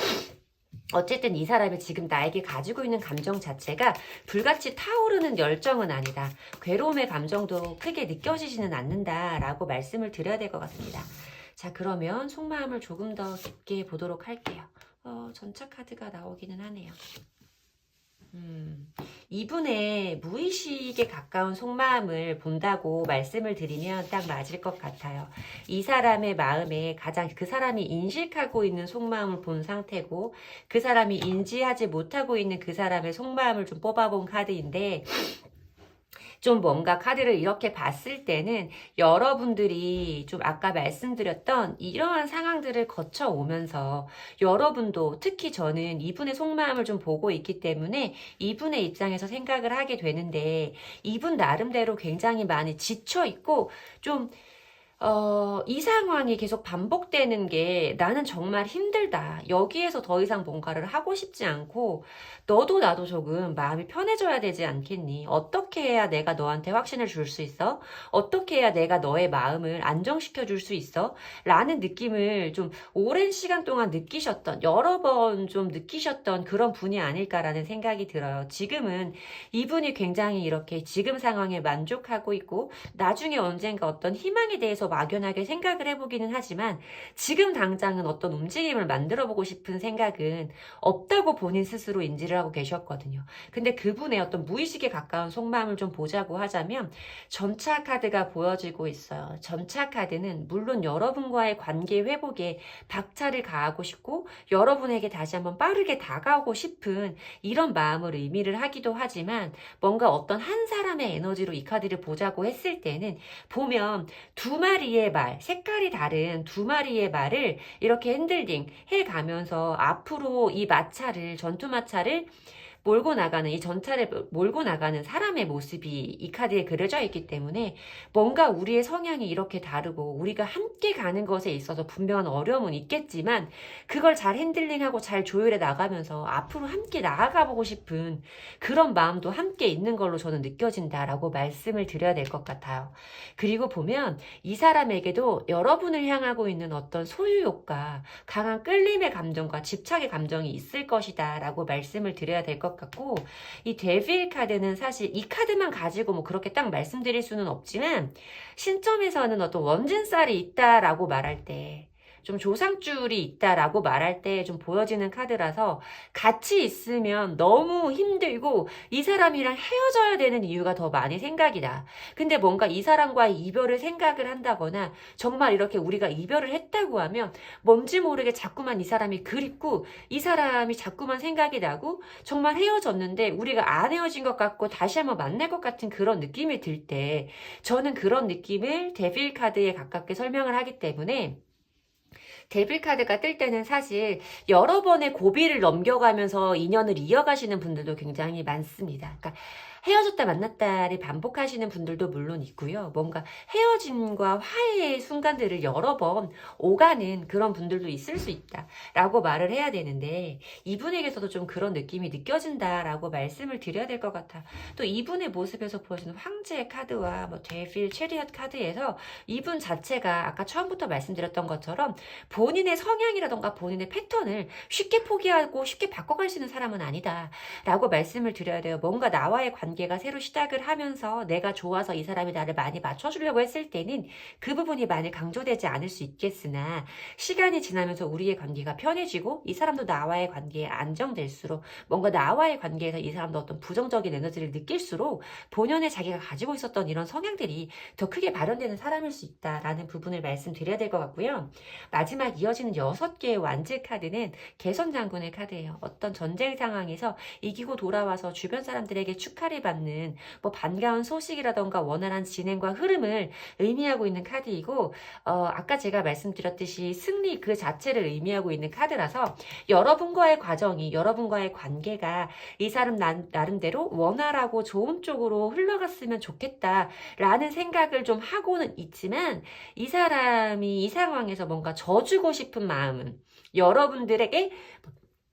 [SPEAKER 1] 어쨌든 이 사람이 지금 나에게 가지고 있는 감정 자체가 불같이 타오르는 열정은 아니다. 괴로움의 감정도 크게 느껴지지는 않는다라고 말씀을 드려야 될 것 같습니다. 자, 그러면 속마음을 조금 더 깊게 보도록 할게요. 전차 카드가 나오기는 하네요. 이분의 무의식에 가까운 속마음을 본다고 말씀을 드리면 딱 맞을 것 같아요. 이 사람의 마음에 가장 그 사람이 인식하고 있는 속마음을 본 상태고, 그 사람이 인지하지 못하고 있는 그 사람의 속마음을 좀 뽑아본 카드인데, 좀 뭔가 카드를 이렇게 봤을 때는 여러분들이 좀 아까 말씀드렸던 이러한 상황들을 거쳐오면서 여러분도, 특히 저는 이분의 속마음을 좀 보고 있기 때문에 이분의 입장에서 생각을 하게 되는데, 이분 나름대로 굉장히 많이 지쳐있고 좀 이 상황이 계속 반복되는 게 나는 정말 힘들다. 여기에서 더 이상 뭔가를 하고 싶지 않고 너도 나도 조금 마음이 편해져야 되지 않겠니? 어떻게 해야 내가 너한테 확신을 줄 수 있어? 어떻게 해야 내가 너의 마음을 안정시켜 줄 수 있어? 라는 느낌을 좀 오랜 시간 동안 느끼셨던, 여러 번 좀 느끼셨던 그런 분이 아닐까라는 생각이 들어요. 지금은 이분이 굉장히 이렇게 지금 상황에 만족하고 있고 나중에 언젠가 어떤 희망에 대해서 막연하게 생각을 해보기는 하지만 지금 당장은 어떤 움직임을 만들어보고 싶은 생각은 없다고 본인 스스로 인지를 하고 계셨거든요. 근데 그분의 어떤 무의식에 가까운 속마음을 좀 보자고 하자면 점차 카드가 보여지고 있어요. 점차 카드는 물론 여러분과의 관계 회복에 박차를 가하고 싶고 여러분에게 다시 한번 빠르게 다가오고 싶은 이런 마음을 의미를 하기도 하지만, 뭔가 어떤 한 사람의 에너지로 이 카드를 보자고 했을 때는 보면 두 마리의 말, 색깔이 다른 두 마리의 말을 이렇게 핸들링 해가면서 앞으로 이 마차를, 전투 마차를 몰고 나가는, 이 전차를 몰고 나가는 사람의 모습이 이 카드에 그려져 있기 때문에 뭔가 우리의 성향이 이렇게 다르고 우리가 함께 가는 것에 있어서 분명한 어려움은 있겠지만 그걸 잘 핸들링하고 잘 조율해 나가면서 앞으로 함께 나아가 보고 싶은 그런 마음도 함께 있는 걸로 저는 느껴진다라고 말씀을 드려야 될 것 같아요. 그리고 보면 이 사람에게도 여러분을 향하고 있는 어떤 소유욕과 강한 끌림의 감정과 집착의 감정이 있을 것이다 라고 말씀을 드려야 될 것 같고, 이 데빌 카드는 사실 이 카드만 가지고 뭐 그렇게 딱 말씀드릴 수는 없지만 신점에서는 어떤 원진살이 있다라고 말할 때 좀 조상줄이 있다라고 말할 때 좀 보여지는 카드라서 같이 있으면 너무 힘들고 이 사람이랑 헤어져야 되는 이유가 더 많이 생각이 나. 근데 뭔가 이 사람과의 이별을 생각을 한다거나 정말 이렇게 우리가 이별을 했다고 하면 뭔지 모르게 자꾸만 이 사람이 그립고 이 사람이 자꾸만 생각이 나고 정말 헤어졌는데 우리가 안 헤어진 것 같고 다시 한번 만날 것 같은 그런 느낌이 들 때 저는 그런 느낌을 데빌 카드에 가깝게 설명을 하기 때문에 데빌 카드가 뜰 때는 사실 여러 번의 고비를 넘겨가면서 인연을 이어가시는 분들도 굉장히 많습니다. 그러니까 헤어졌다 만났다를 반복하시는 분들도 물론 있고요. 뭔가 헤어짐과 화해의 순간들을 여러 번 오가는 그런 분들도 있을 수 있다라고 말을 해야 되는데 이분에게서도 좀 그런 느낌이 느껴진다라고 말씀을 드려야 될 것 같아. 또 이분의 모습에서 보여주는 황제의 카드와 뭐 데빌, 체리엇 카드에서 이분 자체가 아까 처음부터 말씀드렸던 것처럼 본인의 성향이라던가 본인의 패턴을 쉽게 포기하고 쉽게 바꿔갈 수 있는 사람은 아니다 라고 말씀을 드려야 돼요. 뭔가 나와의 관계가 새로 시작을 하면서 내가 좋아서 이 사람이 나를 많이 맞춰주려고 했을 때는 그 부분이 많이 강조되지 않을 수 있겠으나 시간이 지나면서 우리의 관계가 편해지고 이 사람도 나와의 관계에 안정될수록 뭔가 나와의 관계에서 이 사람도 어떤 부정적인 에너지를 느낄수록 본연의 자기가 가지고 있었던 이런 성향들이 더 크게 발현되는 사람일 수 있다라는 부분을 말씀드려야 될 것 같고요. 마지막 이어지는 6개의 완즈 카드는 개선 장군의 카드예요. 어떤 전쟁 상황에서 이기고 돌아와서 주변 사람들에게 축하를 받는 뭐 반가운 소식이라던가 원활한 진행과 흐름을 의미하고 있는 카드이고 아까 제가 말씀드렸듯이 승리 그 자체를 의미하고 있는 카드라서 여러분과의 과정이 여러분과의 관계가 이 사람 나름대로 원활하고 좋은 쪽으로 흘러갔으면 좋겠다라는 생각을 좀 하고는 있지만 이 사람이 이 상황에서 뭔가 져주고 싶은 마음은 여러분들에게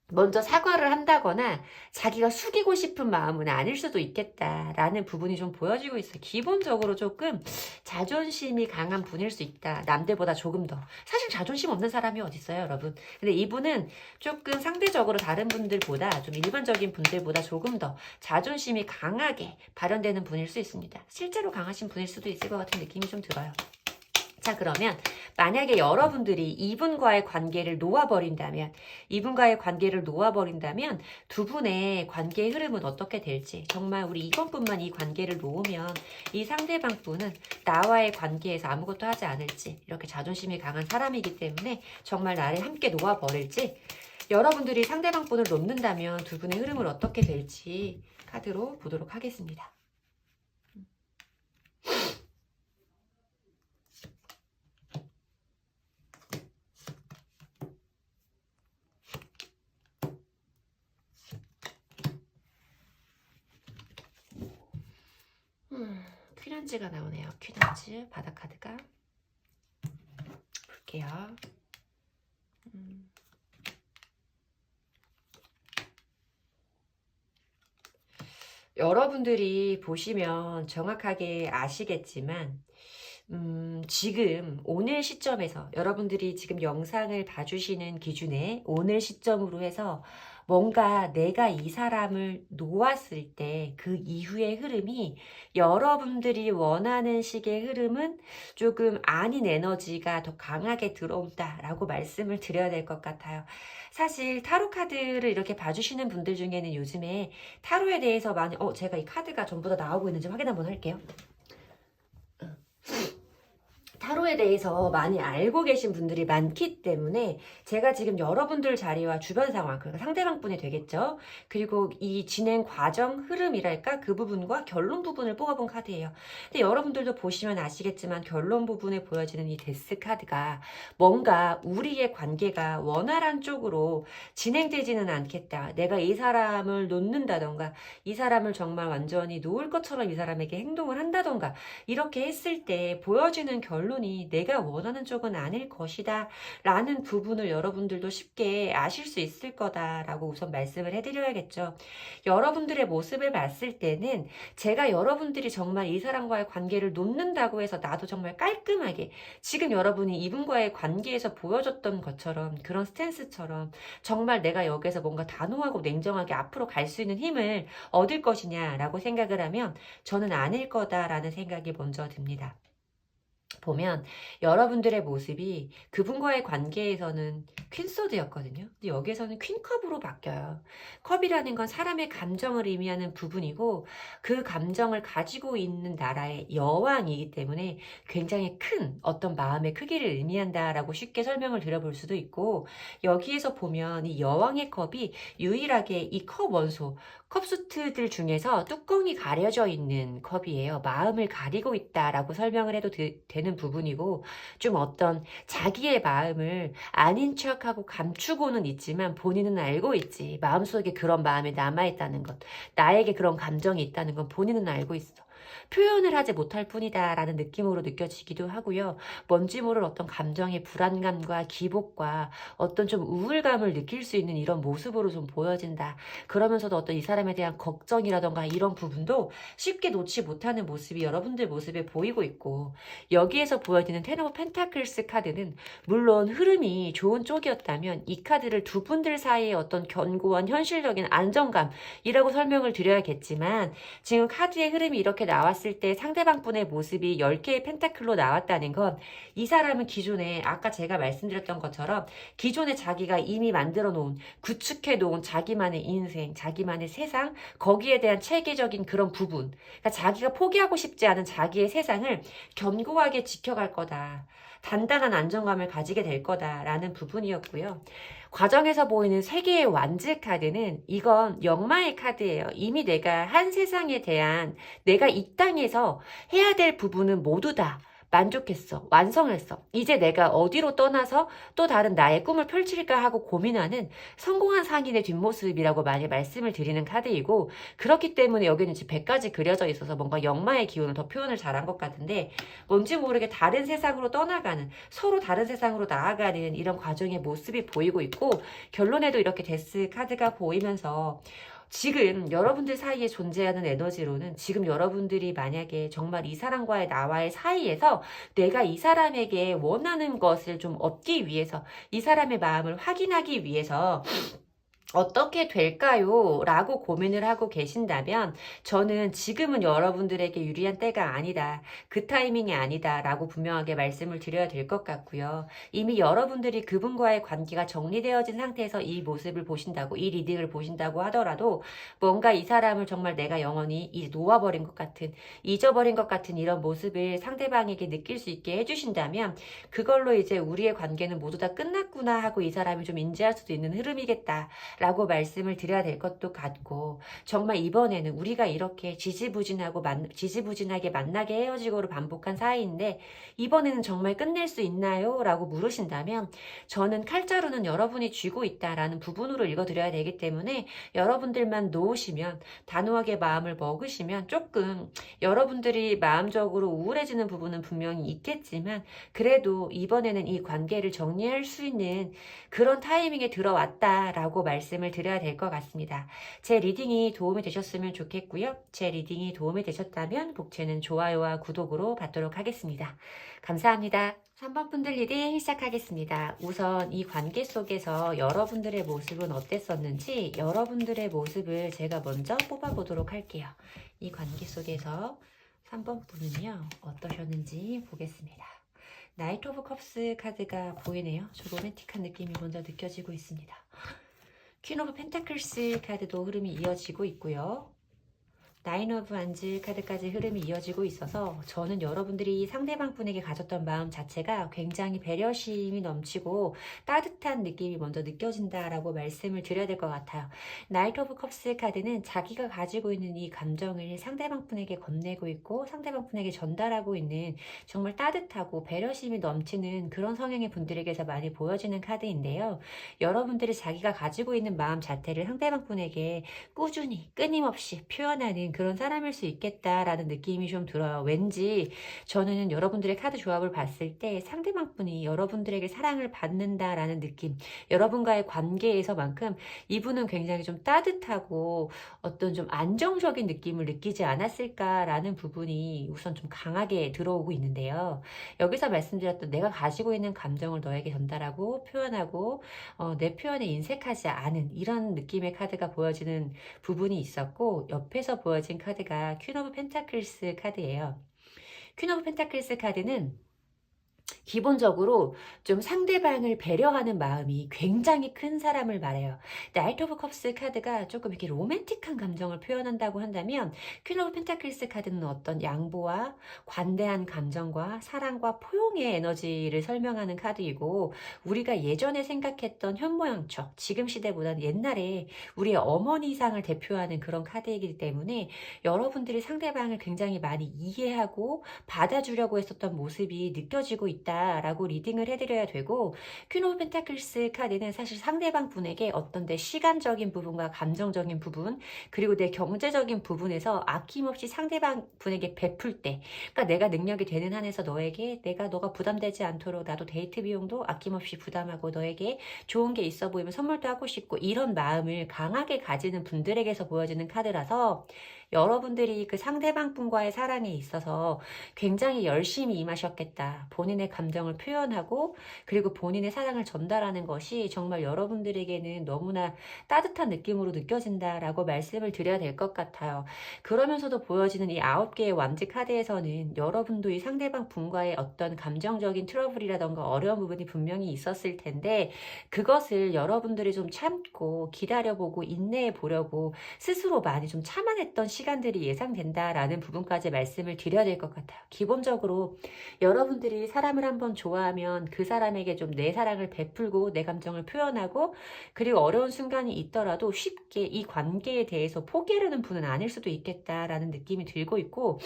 [SPEAKER 1] 먼저 사과를 한다거나 자기가 숙이고 싶은 마음은 아닐 수도 있겠다라는 부분이 좀 보여지고 있어요. 기본적으로 조금 자존심이 강한 분일 수 있다. 남들보다 조금 더. 사실 자존심 없는 사람이 어디 있어요, 여러분. 근데 이분은 조금 상대적으로 다른 분들보다 좀 일반적인 분들보다 조금 더 자존심이 강하게 발현되는 분일 수 있습니다. 실제로 강하신 분일 수도 있을 것 같은 느낌이 좀 들어요. 자, 그러면 만약에 여러분들이 이분과의 관계를 놓아버린다면 두 분의 관계의 흐름은 어떻게 될지 정말 우리 이번뿐만 이 관계를 놓으면 이 상대방 분은 나와의 관계에서 아무것도 하지 않을지 이렇게 자존심이 강한 사람이기 때문에 정말 나를 함께 놓아버릴지 여러분들이 상대방 분을 놓는다면 두 분의 흐름을 어떻게 될지 카드로 보도록 하겠습니다. 퀴넌즈가 나오네요. 퀴넌즈 바닥 카드가 볼게요. 여러분들이 보시면 정확하게 아시겠지만 지금 오늘 시점에서 여러분들이 지금 영상을 봐주시는 기준에 오늘 시점으로 해서 뭔가 내가 이 사람을 놓았을 때 그 이후의 흐름이 여러분들이 원하는 식의 흐름은 조금 아닌 에너지가 더 강하게 들어온다라고 말씀을 드려야 될 것 같아요. 사실 타로 카드를 이렇게 봐주시는 분들 중에는 요즘에 타로에 대해서 많이 제가 이 카드가 전부 다 나오고 있는지 확인 한번 할게요. 타로에 대해서 많이 알고 계신 분들이 많기 때문에 제가 지금 여러분들 자리와 주변 상황, 그러니까 상대방 분이 되겠죠. 그리고 이 진행 과정, 흐름이랄까 그 부분과 결론 부분을 뽑아본 카드예요. 근데 여러분들도 보시면 아시겠지만 결론 부분에 보여지는 이 데스 카드가 뭔가 우리의 관계가 원활한 쪽으로 진행되지는 않겠다. 내가 이 사람을 놓는다던가 이 사람을 정말 완전히 놓을 것처럼 이 사람에게 행동을 한다던가 이렇게 했을 때 보여지는 결론이 내가 원하는 쪽은 아닐 것이다 라는 부분을 여러분들도 쉽게 아실 수 있을 거다라고 우선 말씀을 해드려야겠죠. 여러분들의 모습을 봤을 때는 제가 여러분들이 정말 이 사람과의 관계를 놓는다고 해서 나도 정말 깔끔하게 지금 여러분이 이분과의 관계에서 보여줬던 것처럼 그런 스탠스처럼 정말 내가 여기서 뭔가 단호하고 냉정하게 앞으로 갈 수 있는 힘을 얻을 것이냐라고 생각을 하면 저는 아닐 거다라는 생각이 먼저 듭니다. 보면 여러분들의 모습이 그분과의 관계에서는 퀸소드였거든요. 근데 여기에서는 퀸컵으로 바뀌어요. 컵이라는 건 사람의 감정을 의미하는 부분이고 그 감정을 가지고 있는 나라의 여왕이기 때문에 굉장히 큰 어떤 마음의 크기를 의미한다라고 쉽게 설명을 드려볼 수도 있고, 여기에서 보면 이 여왕의 컵이 유일하게 이 컵 원소, 컵수트들 중에서 뚜껑이 가려져 있는 컵이에요. 마음을 가리고 있다라고 설명을 해도 되는 부분이고, 좀 어떤 자기의 마음을 아닌 척하고 감추고는 있지만 본인은 알고 있지. 마음속에 그런 마음이 남아있다는 것. 나에게 그런 감정이 있다는 건 본인은 알고 있어. 표현을 하지 못할 뿐이다 라는 느낌으로 느껴지기도 하고요. 뭔지 모를 어떤 감정의 불안감과 기복과 어떤 좀 우울감을 느낄 수 있는 이런 모습으로 좀 보여진다. 그러면서도 어떤 이 사람에 대한 걱정이라던가 이런 부분도 쉽게 놓지 못하는 모습이 여러분들 모습에 보이고 있고, 여기에서 보여지는 텐 오브 펜타클스 카드는 물론 흐름이 좋은 쪽이었다면 이 카드를 두 분들 사이의 어떤 견고한 현실적인 안정감이라고 설명을 드려야겠지만, 지금 카드의 흐름이 이렇게 나왔을 때 상대방 분의 모습이 10개의 펜타클로 나왔다는 건 이 사람은 기존에 아까 제가 말씀드렸던 것처럼 기존에 자기가 이미 만들어 놓은, 구축해 놓은 자기만의 인생, 자기만의 세상, 거기에 대한 체계적인 그런 부분, 그러니까 자기가 포기하고 싶지 않은 자기의 세상을 견고하게 지켜갈 거다. 단단한 안정감을 가지게 될 거다라는 부분이었고요. 과정에서 보이는 세 개의 완즈 카드는 이건 역마의 카드예요. 이미 내가 한 세상에 대한, 내가 이 땅에서 해야 될 부분은 모두 다 만족했어. 완성했어. 이제 내가 어디로 떠나서 또 다른 나의 꿈을 펼칠까 하고 고민하는 성공한 상인의 뒷모습이라고 많이 말씀을 드리는 카드이고, 그렇기 때문에 여기는 지금 100가지 그려져 있어서 뭔가 역마의 기운을 더 표현을 잘한 것 같은데, 뭔지 모르게 다른 세상으로 떠나가는, 서로 다른 세상으로 나아가는 이런 과정의 모습이 보이고 있고, 결론에도 이렇게 데스 카드가 보이면서 지금 여러분들 사이에 존재하는 에너지로는, 지금 여러분들이 만약에 정말 이 사람과의 나와의 사이에서 내가 이 사람에게 원하는 것을 좀 얻기 위해서, 이 사람의 마음을 확인하기 위해서 어떻게 될까요? 라고 고민을 하고 계신다면 저는 지금은 여러분들에게 유리한 때가 아니다. 그 타이밍이 아니다. 라고 분명하게 말씀을 드려야 될 것 같고요. 이미 여러분들이 그분과의 관계가 정리되어진 상태에서 이 모습을 보신다고, 이 리딩을 보신다고 하더라도 뭔가 이 사람을 정말 내가 영원히 놓아버린 것 같은, 잊어버린 것 같은 이런 모습을 상대방에게 느낄 수 있게 해주신다면 그걸로 이제 우리의 관계는 모두 다 끝났구나 하고 이 사람이 좀 인지할 수도 있는 흐름이겠다. 라고 말씀을 드려야 될 것도 같고, 정말 이번에는 우리가 이렇게 지지부진하게 만나게 헤어지고를 반복한 사이인데 이번에는 정말 끝낼 수 있나요? 라고 물으신다면 저는 칼자루는 여러분이 쥐고 있다라는 부분으로 읽어드려야 되기 때문에 여러분들만 놓으시면, 단호하게 마음을 먹으시면 조금 여러분들이 마음적으로 우울해지는 부분은 분명히 있겠지만 그래도 이번에는 이 관계를 정리할 수 있는 그런 타이밍에 들어왔다라고 말씀을 드려야 될 것 같습니다. 제 리딩이 도움이 되셨으면 좋겠고요. 제 리딩이 도움이 되셨다면 복채는 좋아요와 구독으로 받도록 하겠습니다. 감사합니다. 3번 분들 리딩 시작하겠습니다. 우선 이 관계 속에서 여러분들의 모습은 어땠었는지 여러분들의 모습을 제가 먼저 뽑아보도록 할게요. 이 관계 속에서 3번 분은요 어떠셨는지 보겠습니다. 나이트 오브 컵스 카드가 보이네요. 좀 로맨틱한 느낌이 먼저 느껴지고 있습니다. 퀸 오브 펜타클스 카드도 흐름이 이어지고 있고요. 나인 오브 완즈 카드까지 흐름이 이어지고 있어서 저는 여러분들이 상대방 분에게 가졌던 마음 자체가 굉장히 배려심이 넘치고 따뜻한 느낌이 먼저 느껴진다라고 말씀을 드려야 될 것 같아요. 나이트 오브 컵스 카드는 자기가 가지고 있는 이 감정을 상대방 분에게 건네고 있고 상대방 분에게 전달하고 있는 정말 따뜻하고 배려심이 넘치는 그런 성향의 분들에게서 많이 보여지는 카드인데요. 여러분들이 자기가 가지고 있는 마음 자체를 상대방 분에게 꾸준히 끊임없이 표현하는 그런 사람일 수 있겠다라는 느낌이 좀 들어요. 왠지 저는 여러분들의 카드 조합을 봤을 때 상대방 분이 여러분들에게 사랑을 받는다라는 느낌, 여러분과의 관계에서만큼 이분은 굉장히 좀 따뜻하고 어떤 좀 안정적인 느낌을 느끼지 않았을까라는 부분이 우선 좀 강하게 들어오고 있는데요. 여기서 말씀드렸던 내가 가지고 있는 감정을 너에게 전달하고 표현하고 내 표현에 인색하지 않은 이런 느낌의 카드가 보여지는 부분이 있었고, 옆에서 보여진 카드가 퀸 오브 펜타클스 카드예요. 퀸 오브 펜타클스 카드는 기본적으로 좀 상대방을 배려하는 마음이 굉장히 큰 사람을 말해요. 나이트 오브 컵스 카드가 조금 이렇게 로맨틱한 감정을 표현한다고 한다면 퀸 오브 펜타클스 카드는 어떤 양보와 관대한 감정과 사랑과 포용의 에너지를 설명하는 카드이고, 우리가 예전에 생각했던 현모양처, 지금 시대보다는 옛날에 우리의 어머니상을 대표하는 그런 카드이기 때문에 여러분들이 상대방을 굉장히 많이 이해하고 받아주려고 했었던 모습이 느껴지고 있다라고 리딩을 해드려야 되고, 퀸 오브 펜타클스 카드는 사실 상대방 분에게 어떤 내 시간적인 부분과 감정적인 부분, 그리고 내 경제적인 부분에서 아낌없이 상대방 분에게 베풀 때, 그러니까 내가 능력이 되는 한에서 너에게 너가 부담되지 않도록 나도 데이트 비용도 아낌없이 부담하고 너에게 좋은 게 있어 보이면 선물도 하고 싶고, 이런 마음을 강하게 가지는 분들에게서 보여지는 카드라서 여러분들이 그 상대방 분과의 사랑에 있어서 굉장히 열심히 임하셨겠다. 본인의 감정을 표현하고 그리고 본인의 사랑을 전달하는 것이 정말 여러분들에게는 너무나 따뜻한 느낌으로 느껴진다라고 말씀을 드려야 될 것 같아요. 그러면서도 보여지는 이 9개의 완즈 카드에서는 여러분도 이 상대방 분과의 어떤 감정적인 트러블이라던가 어려운 부분이 분명히 있었을 텐데, 그것을 여러분들이 좀 참고 기다려보고 인내해 보려고 스스로 많이 좀 참아냈던 시간들이 예상된다라는 부분까지 말씀을 드려야 될 것 같아요. 기본적으로 여러분들이 사람을 한번 좋아하면 그 사람에게 좀 내 사랑을 베풀고 내 감정을 표현하고, 그리고 어려운 순간이 있더라도 쉽게 이 관계에 대해서 포기하려는 분은 아닐 수도 있겠다라는 느낌이 들고 있고,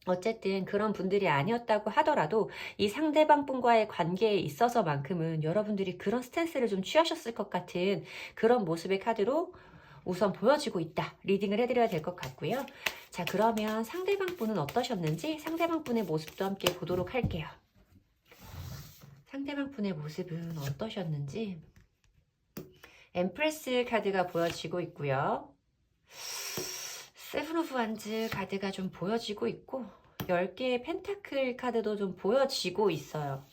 [SPEAKER 1] 어쨌든 그런 분들이 아니었다고 하더라도 이 상대방 분과의 관계에 있어서만큼은 여러분들이 그런 스탠스를 좀 취하셨을 것 같은 그런 모습의 카드로 우선 보여지고 있다. 리딩을 해드려야 될 것 같고요. 자, 그러면 상대방 분은 어떠셨는지 상대방 분의 모습도 함께 보도록 할게요. 상대방 분의 모습은 어떠셨는지. 엠프레스 카드가 보여지고 있고요. 세븐 오브 완즈 카드가 좀 보여지고 있고, 10개의 펜타클 카드도 좀 보여지고 있어요.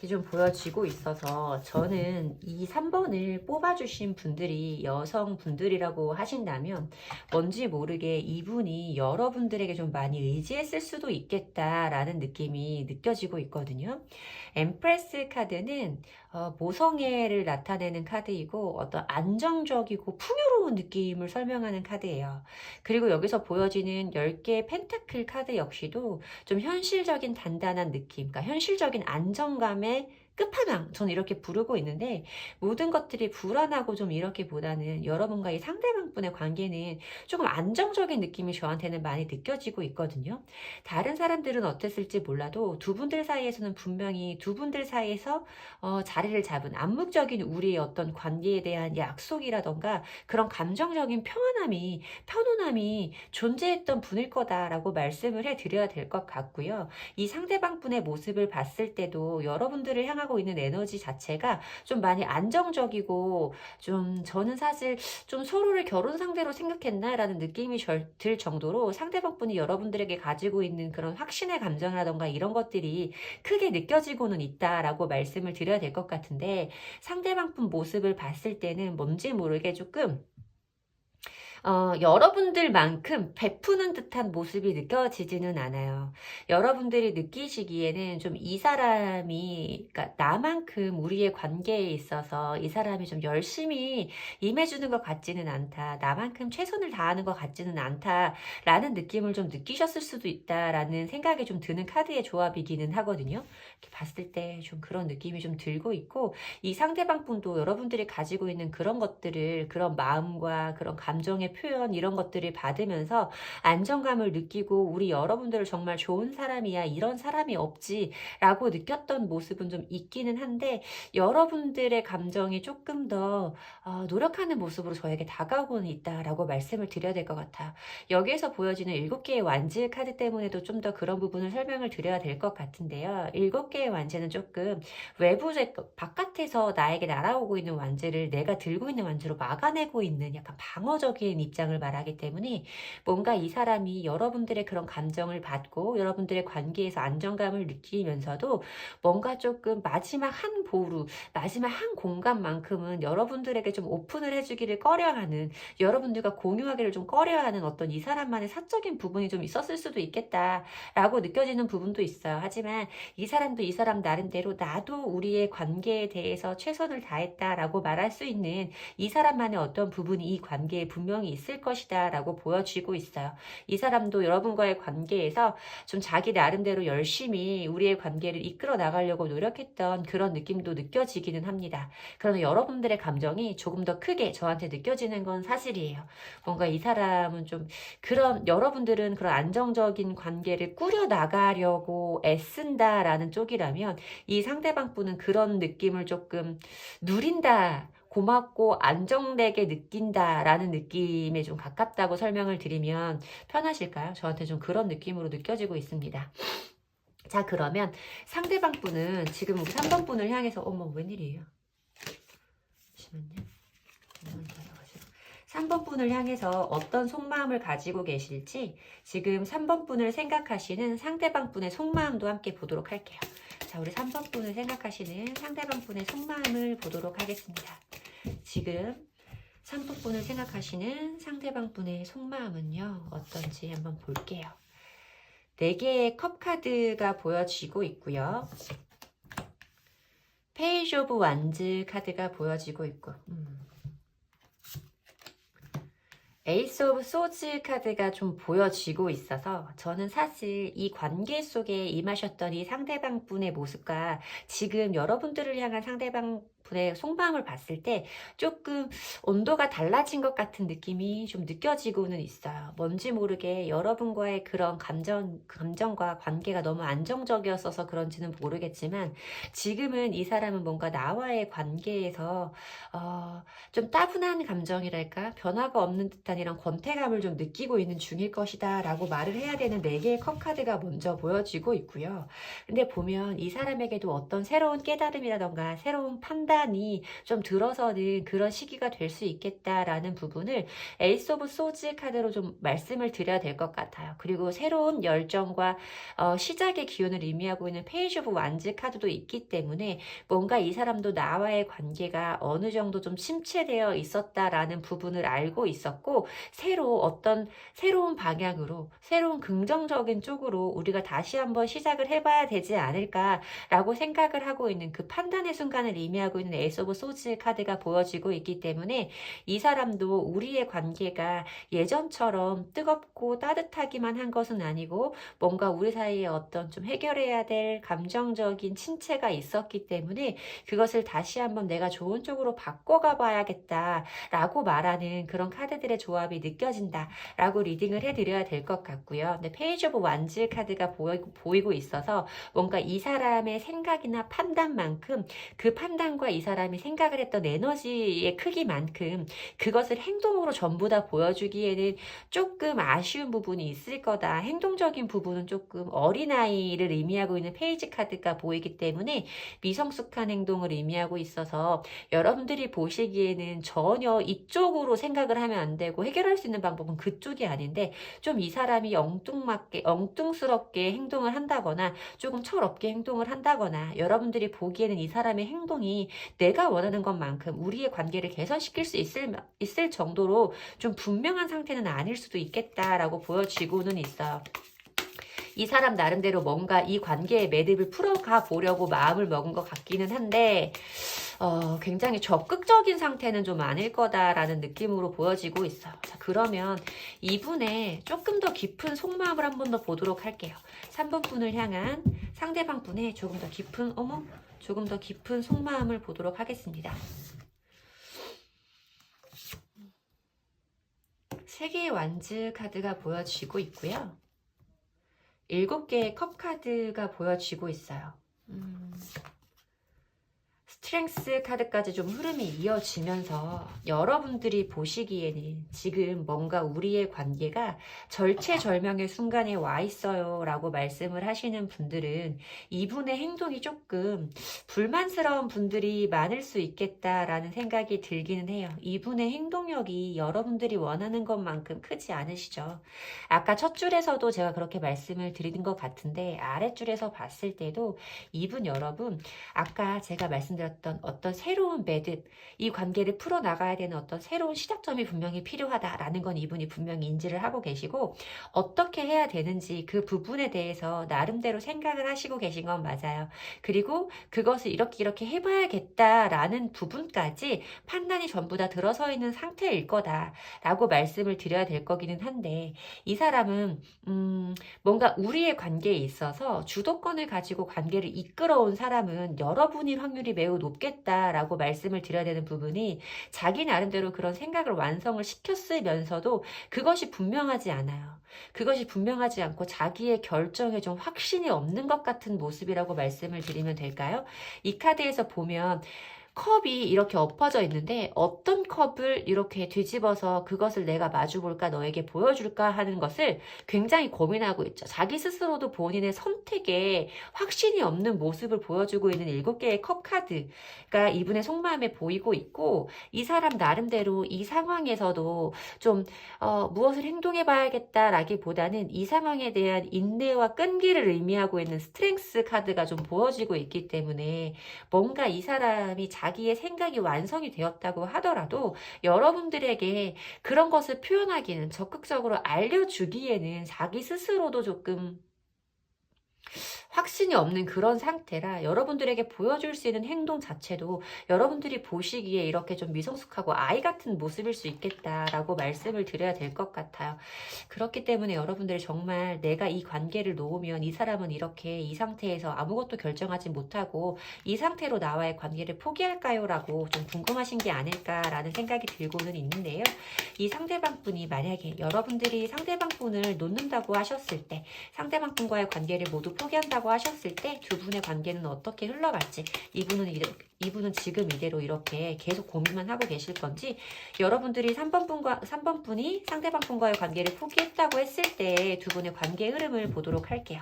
[SPEAKER 1] 좀 보여지고 있어서 저는 이 3번을 뽑아주신 분들이 여성분들이라고 하신다면 뭔지 모르게 이분이 여러분들에게 좀 많이 의지했을 수도 있겠다라는 느낌이 느껴지고 있거든요. 엠프레스 카드는 모성애를 나타내는 카드이고 어떤 안정적이고 풍요로운 느낌을 설명하는 카드예요. 그리고 여기서 보여지는 10개의 펜타클 카드 역시도 좀 현실적인 단단한 느낌, 그러니까 현실적인 안정감의 끝판왕, 저는 이렇게 부르고 있는데, 모든 것들이 불안하고 좀 이렇게보다는 여러분과의 상대방 분의 관계는 조금 안정적인 느낌이 저한테는 많이 느껴지고 있거든요. 다른 사람들은 어땠을지 몰라도 두 분들 사이에서는 분명히 두 분들 사이에서 자리를 잡은 암묵적인 우리의 어떤 관계에 대한 약속이라던가 그런 감정적인 편안함이 존재했던 분일 거다라고 말씀을 해드려야 될 것 같고요. 이 상대방 분의 모습을 봤을 때도 여러분들을 향하고 있는 에너지 자체가 좀 많이 안정적이고, 좀 저는 사실 좀 서로를 결혼 상대로 생각했나라는 느낌이 들 정도로 상대방 분이 여러분들에게 가지고 있는 그런 확신의 감정이라던가 이런 것들이 크게 느껴지고는 있다라고 말씀을 드려야 될 것 같은데, 상대방 분 모습을 봤을 때는 뭔지 모르게 조금 여러분들만큼 베푸는 듯한 모습이 느껴지지는 않아요. 여러분들이 느끼시기에는 좀 이 사람이, 그러니까 나만큼 우리의 관계에 있어서 이 사람이 좀 열심히 임해주는 것 같지는 않다. 나만큼 최선을 다하는 것 같지는 않다라는 느낌을 좀 느끼셨을 수도 있다라는 생각이 좀 드는 카드의 조합이기는 하거든요. 이렇게 봤을 때 좀 그런 느낌이 좀 들고 있고, 이 상대방 분도 여러분들이 가지고 있는 그런 것들을, 그런 마음과 그런 감정의 표현 이런 것들을 받으면서 안정감을 느끼고, 우리 여러분들을 정말 좋은 사람이야, 이런 사람이 없지 라고 느꼈던 모습은 좀 있기는 한데, 여러분들의 감정이 조금 더 노력하는 모습으로 저에게 다가오고는 있다라고 말씀을 드려야 될 것 같아요. 여기에서 보여지는 7개의 완즈 카드 때문에도 좀 더 그런 부분을 설명을 드려야 될 것 같은데요. 7개의 완즈는 조금 외부적 바깥에서 나에게 날아오고 있는 완즈를 내가 들고 있는 완즈로 막아내고 있는 약간 방어적인 입장을 말하기 때문에 뭔가 이 사람이 여러분들의 그런 감정을 받고 여러분들의 관계에서 안정감을 느끼면서도 뭔가 조금 마지막 한 보루, 마지막 한 공간만큼은 여러분들에게 좀 오픈을 해주기를 꺼려하는, 여러분들과 공유하기를 좀 꺼려하는 어떤 이 사람만의 사적인 부분이 좀 있었을 수도 있겠다라고 느껴지는 부분도 있어요. 하지만 이 사람도 이 사람 나름대로 나도 우리의 관계에 대해서 최선을 다했다라고 말할 수 있는 이 사람만의 어떤 부분이 이 관계에 분명히 있을 것이다 라고 보여지고 있어요. 이 사람도 여러분과의 관계에서 좀 자기 나름대로 열심히 우리의 관계를 이끌어 나가려고 노력했던 그런 느낌도 느껴지기는 합니다. 그러나 여러분들의 감정이 조금 더 크게 저한테 느껴지는 건 사실이에요. 뭔가 이 사람은 좀 그런, 여러분들은 그런 안정적인 관계를 꾸려 나가려고 애쓴다라는 쪽이라면 이 상대방 분은 그런 느낌을 조금 누린다, 고맙고 안정되게 느낀다라는 느낌에 좀 가깝다고 설명을 드리면 편하실까요? 저한테 좀 그런 느낌으로 느껴지고 있습니다. 자, 그러면 상대방 분은 지금 우리 3번 분을 향해서, 어머, 웬일이에요? 잠시만요. 3번 분을 향해서 어떤 속마음을 가지고 계실지 지금 3번 분을 생각하시는 상대방 분의 속마음도 함께 보도록 할게요. 자, 우리 3번 분을 생각하시는 상대방 분의 속마음을 보도록 하겠습니다. 지금 3번 분을 생각하시는 상대방 분의 속마음은요, 어떤지 한번 볼게요. 4개의 컵 카드가 보여지고 있고요. 페이지 오브 완즈 카드가 보여지고 있고, 에이스 오브 소즈 카드가 좀 보여지고 있어서 저는 사실 이 관계 속에 임하셨던 이 상대방 분의 모습과 지금 여러분들을 향한 상대방 분의 속마음을 봤을 때 조금 온도가 달라진 것 같은 느낌이 좀 느껴지고는 있어요. 뭔지 모르게 여러분과의 그런 감정과 관계가 너무 안정적이었어서 그런지는 모르겠지만 지금은 이 사람은 뭔가 나와의 관계에서 좀 따분한 감정이랄까, 변화가 없는 듯한 이런 권태감을 좀 느끼고 있는 중일 것이다 라고 말을 해야 되는 4개의 컵 카드가 먼저 보여지고 있고요. 근데 보면 이 사람에게도 어떤 새로운 깨달음이라던가 새로운 판단이 좀 들어서는 그런 시기가 될 수 있겠다라는 부분을 에이스 오브 소즈 카드로 좀 말씀을 드려야 될 것 같아요. 그리고 새로운 열정과 시작의 기운을 의미하고 있는 페이지 오브 완즈 카드도 있기 때문에 뭔가 이 사람도 나와의 관계가 어느 정도 좀 침체되어 있었다라는 부분을 알고 있었고, 어떤 새로운 방향으로, 새로운 긍정적인 쪽으로 우리가 다시 한번 시작을 해봐야 되지 않을까라고 생각을 하고 있는 그 판단의 순간을 의미하고 있는 에이스 오브 소즈 카드가 보여지고 있기 때문에 이 사람도 우리의 관계가 예전처럼 뜨겁고 따뜻하기만 한 것은 아니고 뭔가 우리 사이에 어떤 좀 해결해야 될 감정적인 침체가 있었기 때문에 그것을 다시 한번 내가 좋은 쪽으로 바꿔가 봐야겠다 라고 말하는 그런 카드들의 조합이 느껴진다 라고 리딩을 해드려야 될 것 같고요. 근데 페이지 오브 완즈 카드가 보이고 있어서 뭔가 이 사람의 생각이나 판단만큼 그 판단과 이 사람이 생각을 했던 에너지의 크기만큼 그것을 행동으로 전부 다 보여주기에는 조금 아쉬운 부분이 있을 거다. 행동적인 부분은 조금 어린아이를 의미하고 있는 페이지 카드가 보이기 때문에 미성숙한 행동을 의미하고 있어서 여러분들이 보시기에는 전혀 이쪽으로 생각을 하면 안 되고 해결할 수 있는 방법은 그쪽이 아닌데 좀 이 사람이 엉뚱스럽게 행동을 한다거나 조금 철없게 행동을 한다거나 여러분들이 보기에는 이 사람의 행동이 내가 원하는 것만큼 우리의 관계를 개선시킬 수 있을 정도로 좀 분명한 상태는 아닐 수도 있겠다라고 보여지고는 있어요. 이 사람 나름대로 뭔가 이 관계의 매듭을 풀어가 보려고 마음을 먹은 것 같기는 한데 굉장히 적극적인 상태는 좀 아닐 거다라는 느낌으로 보여지고 있어요. 자, 그러면 이분의 조금 더 깊은 속마음을 한 번 더 보도록 할게요. 3번 분을 향한 상대방 분의 조금 더 깊은 속마음을 보도록 하겠습니다. 3개의 완즈 카드가 보여지고 있고요. 7개의 컵 카드가 보여지고 있어요. 스트렝스 카드까지 좀 흐름이 이어지면서 여러분들이 보시기에는 지금 뭔가 우리의 관계가 절체절명의 순간에 와 있어요 라고 말씀을 하시는 분들은 이분의 행동이 조금 불만스러운 분들이 많을 수 있겠다라는 생각이 들기는 해요. 이분의 행동력이 여러분들이 원하는 것만큼 크지 않으시죠. 아까 첫 줄에서도 제가 그렇게 말씀을 드린 것 같은데 아랫줄에서 봤을 때도 이분 여러분 아까 제가 말씀드렸던 어떤 새로운 매듭, 이 관계를 풀어나가야 되는 어떤 새로운 시작점이 분명히 필요하다라는 건 이분이 분명히 인지를 하고 계시고 어떻게 해야 되는지 그 부분에 대해서 나름대로 생각을 하시고 계신 건 맞아요. 그리고 그것을 이렇게 해봐야겠다라는 부분까지 판단이 전부 다 들어서 있는 상태일 거다라고 말씀을 드려야 될 거기는 한데 이 사람은 뭔가 우리의 관계에 있어서 주도권을 가지고 관계를 이끌어온 사람은 여러분일 확률이 매우 높겠다라고 말씀을 드려야 되는 부분이 자기 나름대로 그런 생각을 완성을 시켰으면서도 그것이 분명하지 않아요. 그것이 분명하지 않고 자기의 결정에 좀 확신이 없는 것 같은 모습이라고 말씀을 드리면 될까요? 이 카드에서 보면 컵이 이렇게 엎어져 있는데 어떤 컵을 이렇게 뒤집어서 그것을 내가 마주볼까 너에게 보여줄까 하는 것을 굉장히 고민하고 있죠. 자기 스스로도 본인의 선택에 확신이 없는 모습을 보여주고 있는 7개의 컵 카드가 이분의 속마음에 보이고 있고 이 사람 나름대로 이 상황에서도 좀 무엇을 행동해 봐야겠다라기보다는 이 상황에 대한 인내와 끈기를 의미하고 있는 스트렝스 카드가 좀 보여지고 있기 때문에 뭔가 이 사람이 자기의 생각이 완성이 되었다고 하더라도 여러분들에게 그런 것을 표현하기는 적극적으로 알려주기에는 자기 스스로도 조금 확신이 없는 그런 상태라 여러분들에게 보여줄 수 있는 행동 자체도 여러분들이 보시기에 이렇게 좀 미성숙하고 아이 같은 모습일 수 있겠다라고 말씀을 드려야 될 것 같아요. 그렇기 때문에 여러분들이 정말 내가 이 관계를 놓으면 이 사람은 이렇게 이 상태에서 아무것도 결정하지 못하고 이 상태로 나와의 관계를 포기할까요? 라고 좀 궁금하신 게 아닐까라는 생각이 들고는 있는데요. 이 상대방 분이 만약에 여러분들이 상대방 분을 놓는다고 하셨을 때 상대방 분과의 관계를 모두 포기한다고 하셨을 때 두 분의 관계는 어떻게 흘러갈지 이분은 지금 이대로 이렇게 계속 고민만 하고 계실 건지 여러분들이 3번 분이 상대방 분과의 관계를 포기했다고 했을 때 두 분의 관계 흐름을 보도록 할게요.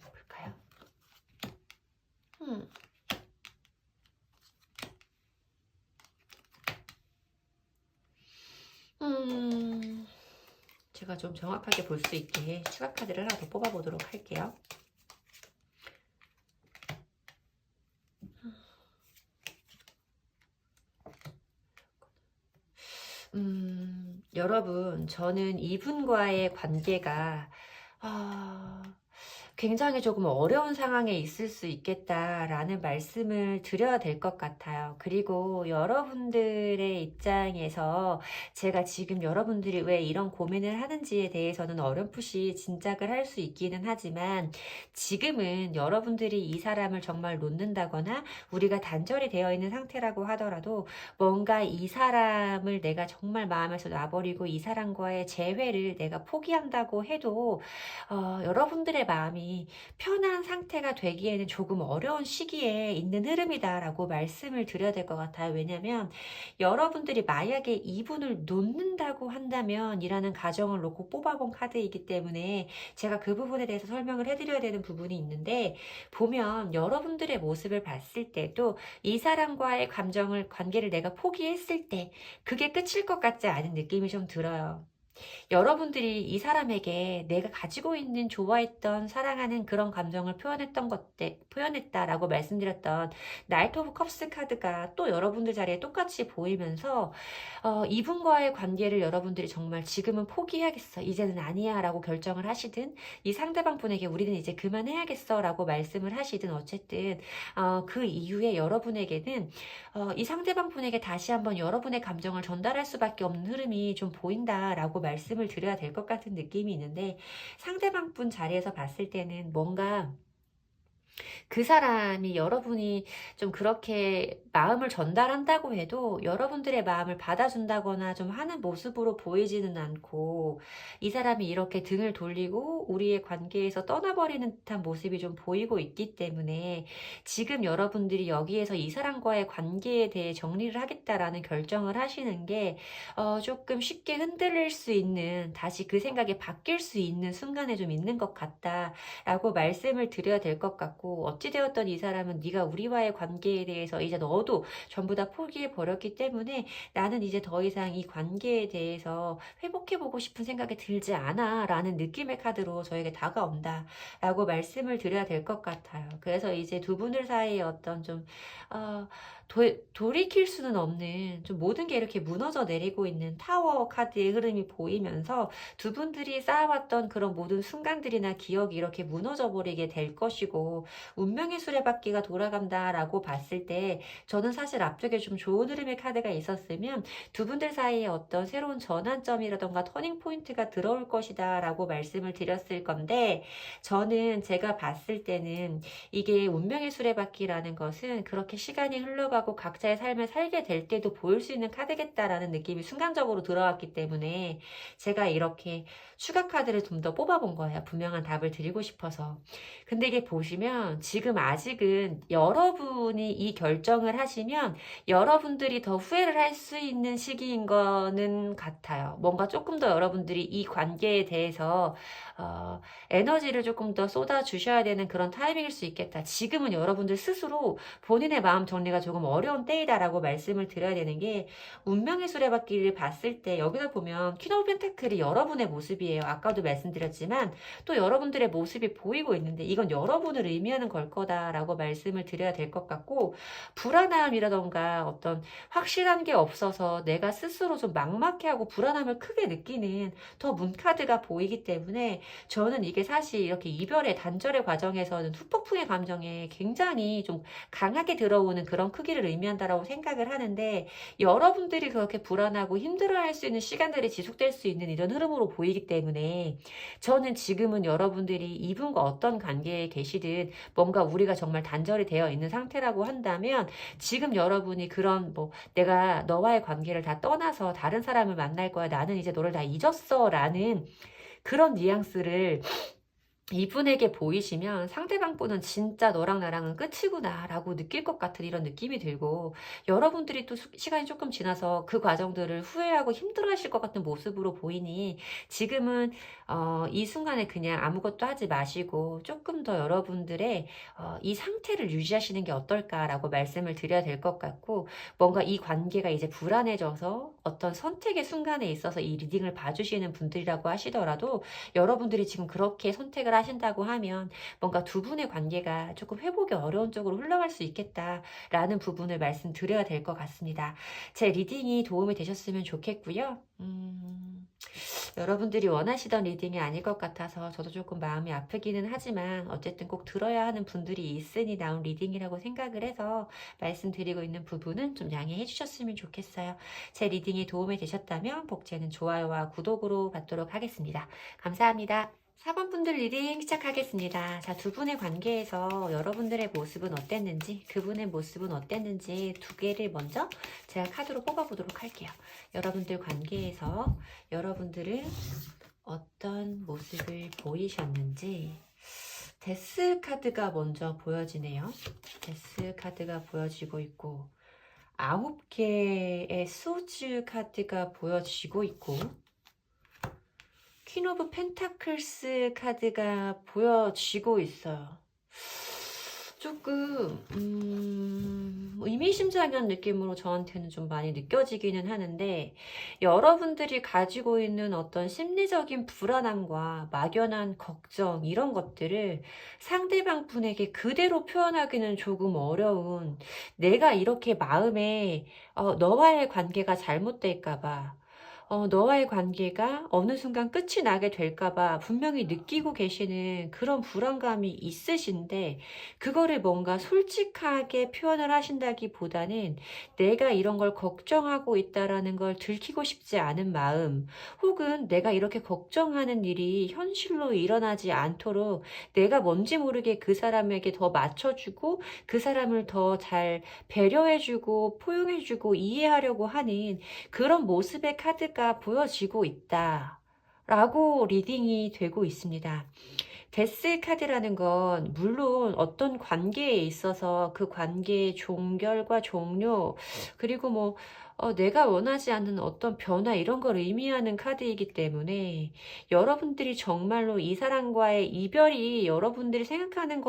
[SPEAKER 1] 볼까요? 제가 좀 정확하게 볼 수 있게 추가 카드를 하나 더 뽑아보도록 할게요. 여러분, 저는 이분과의 관계가 굉장히 조금 어려운 상황에 있을 수 있겠다라는 말씀을 드려야 될 것 같아요. 그리고 여러분들의 입장에서 제가 지금 여러분들이 왜 이런 고민을 하는지에 대해서는 어렴풋이 짐작을 할 수 있기는 하지만 지금은 여러분들이 이 사람을 정말 놓는다거나 우리가 단절이 되어 있는 상태라고 하더라도 뭔가 이 사람을 내가 정말 마음에서 놔버리고 이 사람과의 재회를 내가 포기한다고 해도 여러분들의 마음이 편한 상태가 되기에는 조금 어려운 시기에 있는 흐름이다라고 말씀을 드려야 될 것 같아요. 왜냐하면 여러분들이 만약에 이분을 놓는다고 한다면 이라는 가정을 놓고 뽑아본 카드이기 때문에 제가 그 부분에 대해서 설명을 해드려야 되는 부분이 있는데 보면 여러분들의 모습을 봤을 때도 이 사람과의 관계를 내가 포기했을 때 그게 끝일 것 같지 않은 느낌이 좀 들어요. 여러분들이 이 사람에게 내가 가지고 있는 좋아했던 사랑하는 그런 감정을 표현했다라고 말씀드렸던 나이트 오브 컵스 카드가 또 여러분들 자리에 똑같이 보이면서 이분과의 관계를 여러분들이 정말 지금은 포기해야겠어 이제는 아니야 라고 결정을 하시든 이 상대방 분에게 우리는 이제 그만해야겠어 라고 말씀을 하시든 어쨌든 그 이후에 여러분에게는 이 상대방 분에게 다시 한번 여러분의 감정을 전달할 수밖에 없는 흐름이 좀 보인다라고 말씀을 드려야 될 것 같은 느낌이 있는데 상대방 분 자리에서 봤을 때는 뭔가 그 사람이 여러분이 좀 그렇게 마음을 전달한다고 해도 여러분들의 마음을 받아준다거나 좀 하는 모습으로 보이지는 않고 이 사람이 이렇게 등을 돌리고 우리의 관계에서 떠나버리는 듯한 모습이 좀 보이고 있기 때문에 지금 여러분들이 여기에서 이 사람과의 관계에 대해 정리를 하겠다라는 결정을 하시는 게 조금 쉽게 흔들릴 수 있는 다시 그 생각이 바뀔 수 있는 순간에 좀 있는 것 같다라고 말씀을 드려야 될 것 같고 어찌되었던 이 사람은 네가 우리와의 관계에 대해서 이제 너도 전부 다 포기해 버렸기 때문에 나는 이제 더 이상 이 관계에 대해서 회복해 보고 싶은 생각이 들지 않아 라는 느낌의 카드로 저에게 다가온다 라고 말씀을 드려야 될 것 같아요. 그래서 이제 두 분들 사이에 어떤 좀 어, 돌이킬 수는 없는 좀 모든 게 이렇게 무너져 내리고 있는 타워 카드의 흐름이 보이면서 두 분들이 쌓아왔던 그런 모든 순간들이나 기억이 이렇게 무너져 버리게 될 것이고 운명의 수레바퀴가 돌아간다라고 봤을 때 저는 사실 앞쪽에 좀 좋은 흐름의 카드가 있었으면 두 분들 사이에 어떤 새로운 전환점이라던가 터닝 포인트가 들어올 것이다 라고 말씀을 드렸을 건데 저는 제가 봤을 때는 이게 운명의 수레바퀴라는 것은 그렇게 시간이 흘러가고 각자의 삶을 살게 될 때도 보일 수 있는 카드겠다라는 느낌이 순간적으로 들어왔기 때문에 제가 이렇게 추가 카드를 좀 더 뽑아본 거예요. 분명한 답을 드리고 싶어서. 근데 이게 보시면 지금 아직은 여러분이 이 결정을 하시면 여러분들이 더 후회를 할 수 있는 시기인 거는 같아요. 뭔가 조금 더 여러분들이 이 관계에 대해서 에너지를 조금 더 쏟아 주셔야 되는 그런 타이밍일 수 있겠다. 지금은 여러분들 스스로 본인의 마음 정리가 조금 어려운 때이다라고 말씀을 드려야 되는 게 운명의 수레바퀴를 봤을 때 여기서 보면 퀸 오브 펜타클이 여러분의 모습이에요. 아까도 말씀드렸지만 또 여러분들의 모습이 보이고 있는데 이건 여러분을 의미하는 걸 거다라고 말씀을 드려야 될 것 같고 불안함이라던가 어떤 확실한 게 없어서 내가 스스로 좀 막막해하고 불안함을 크게 느끼는 더 문카드가 보이기 때문에 저는 이게 사실 이렇게 이별의 단절의 과정에서는 후폭풍의 감정에 굉장히 좀 강하게 들어오는 그런 크기를 의미한다라고 생각을 하는데 여러분들이 그렇게 불안하고 힘들어할 수 있는 시간들이 지속될 수 있는 이런 흐름으로 보이기 때문에 저는 지금은 여러분들이 이분과 어떤 관계에 계시든 뭔가 우리가 정말 단절이 되어 있는 상태라고 한다면 지금 여러분이 그런 뭐 내가 너와의 관계를 다 떠나서 다른 사람을 만날 거야 나는 이제 너를 다 잊었어 라는 그런 뉘앙스를 이분에게 보이시면 상대방 분은 진짜 너랑 나랑은 끝이구나 라고 느낄 것 같은 이런 느낌이 들고 여러분들이 또 시간이 조금 지나서 그 과정들을 후회하고 힘들어하실 것 같은 모습으로 보이니 지금은 이 순간에 그냥 아무것도 하지 마시고 조금 더 여러분들의 이 상태를 유지하시는 게 어떨까라고 말씀을 드려야 될 것 같고 뭔가 이 관계가 이제 불안해져서 어떤 선택의 순간에 있어서 이 리딩을 봐주시는 분들이라고 하시더라도 여러분들이 지금 그렇게 선택을 하신다고 하면 뭔가 두 분의 관계가 조금 회복이 어려운 쪽으로 흘러갈 수 있겠다라는 부분을 말씀드려야 될 것 같습니다. 제 리딩이 도움이 되셨으면 좋겠고요. 여러분들이 원하시던 리딩이 아닐 것 같아서 저도 조금 마음이 아프기는 하지만 어쨌든 꼭 들어야 하는 분들이 있으니 나온 리딩이라고 생각을 해서 말씀드리고 있는 부분은 좀 양해해 주셨으면 좋겠어요. 제 리딩이 도움이 되셨다면 복제는 좋아요와 구독으로 받도록 하겠습니다. 감사합니다. 4번 분들 리딩 시작하겠습니다. 자, 두 분의 관계에서 여러분들의 모습은 어땠는지, 그분의 모습은 어땠는지 두 개를 먼저 제가 카드로 뽑아보도록 할게요. 여러분들 관계에서 여러분들은 어떤 모습을 보이셨는지 데스 카드가 먼저 보여지네요. 데스 카드가 보여지고 있고 9개의 소즈 카드가 보여지고 있고 퀸 오브 펜타클스 카드가 보여지고 있어요. 조금 의미심장한 느낌으로 저한테는 좀 많이 느껴지기는 하는데 여러분들이 가지고 있는 어떤 심리적인 불안함과 막연한 걱정 이런 것들을 상대방 분에게 그대로 표현하기는 조금 어려운 내가 이렇게 마음에 너와의 관계가 잘못될까 봐 너와의 관계가 어느 순간 끝이 나게 될까 봐 분명히 느끼고 계시는 그런 불안감이 있으신데, 그거를 뭔가 솔직하게 표현을 하신다기보다는 내가 이런 걸 걱정하고 있다라는 걸 들키고 싶지 않은 마음, 혹은 내가 이렇게 걱정하는 일이 현실로 일어나지 않도록 내가 뭔지 모르게 그 사람에게 더 맞춰주고 그 사람을 더 잘 배려해주고 포용해주고 이해하려고 하는 그런 모습의 카드가 보여지고 있다 라고 리딩이 되고 있습니다. 데스 카드라는 건 물론 어떤 관계에 있어서 그 관계의 종결과 종료, 그리고 뭐 내가 원하지 않는 어떤 변화, 이런 걸 의미하는 카드이기 때문에 여러분들이 정말로 이 사람과의 이별이 여러분들이 생각하는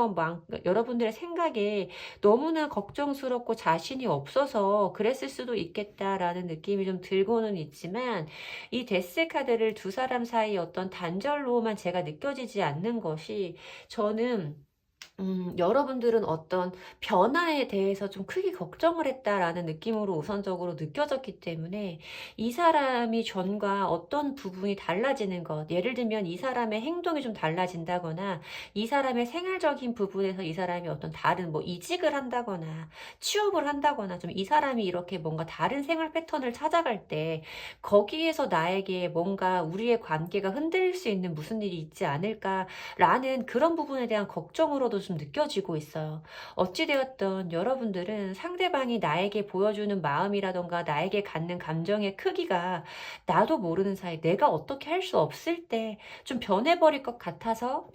[SPEAKER 1] 여러분들의 생각에 너무나 걱정스럽고 자신이 없어서 그랬을 수도 있겠다라는 느낌이 좀 들고는 있지만, 이 데스 카드를 두 사람 사이 어떤 단절로만 제가 느껴지지 않는 것이, 저는 여러분들은 어떤 변화에 대해서 좀 크게 걱정을 했다라는 느낌으로 우선적으로 느껴졌기 때문에, 이 사람이 전과 어떤 부분이 달라지는 것, 예를 들면 이 사람의 행동이 좀 달라진다거나, 이 사람의 생활적인 부분에서 이 사람이 어떤 다른 뭐 이직을 한다거나, 취업을 한다거나, 좀 이 사람이 이렇게 뭔가 다른 생활 패턴을 찾아갈 때, 거기에서 나에게 뭔가 우리의 관계가 흔들릴 수 있는 무슨 일이 있지 않을까라는 그런 부분에 대한 걱정으로도 좀 느껴지고 있어요. 어찌되었던 여러분들은 상대방이 나에게 보여주는 마음이라던가 나에게 갖는 감정의 크기가 나도 모르는 사이 내가 어떻게 할 수 없을 때 좀 변해버린 것 같아서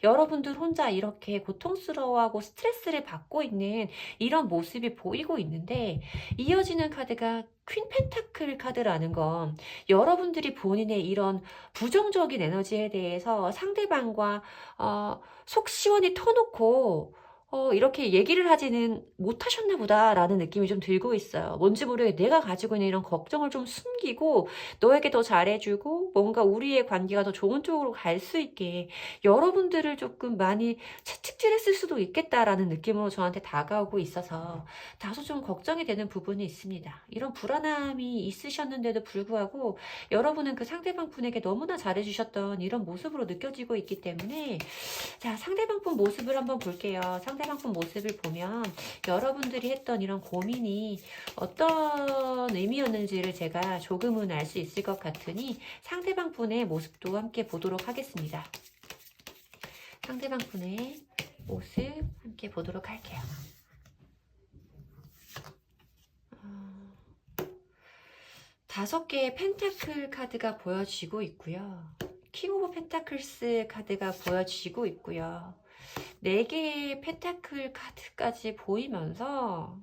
[SPEAKER 1] 여러분들 혼자 이렇게 고통스러워하고 스트레스를 받고 있는 이런 모습이 보이고 있는데, 이어지는 카드가 퀸 펜타클 카드라는 건 여러분들이 본인의 이런 부정적인 에너지에 대해서 상대방과 속 시원히 터놓고 이렇게 얘기를 하지는 못하셨나 보다라는 느낌이 좀 들고 있어요. 뭔지 모르게 내가 가지고 있는 이런 걱정을 좀 숨기고 너에게 더 잘해주고 뭔가 우리의 관계가 더 좋은 쪽으로 갈 수 있게 여러분들을 조금 많이 채찍질했을 수도 있겠다라는 느낌으로 저한테 다가오고 있어서 다소 좀 걱정이 되는 부분이 있습니다. 이런 불안함이 있으셨는데도 불구하고 여러분은 그 상대방 분에게 너무나 잘해주셨던 이런 모습으로 느껴지고 있기 때문에, 자, 상대방 분 모습을 한번 볼게요. 상대방 분 모습을 보면 여러분들이 했던 이런 고민이 어떤 의미였는지를 제가 조금은 알 수 있을 것 같으니 상대방 분의 모습도 함께 보도록 하겠습니다. 상대방 분의 모습 함께 보도록 할게요. 5개의 펜타클 카드가 보여지고 있고요. 킹 오브 펜타클스 카드가 보여지고 있고요. 4개의 펜타클 카드까지 보이면서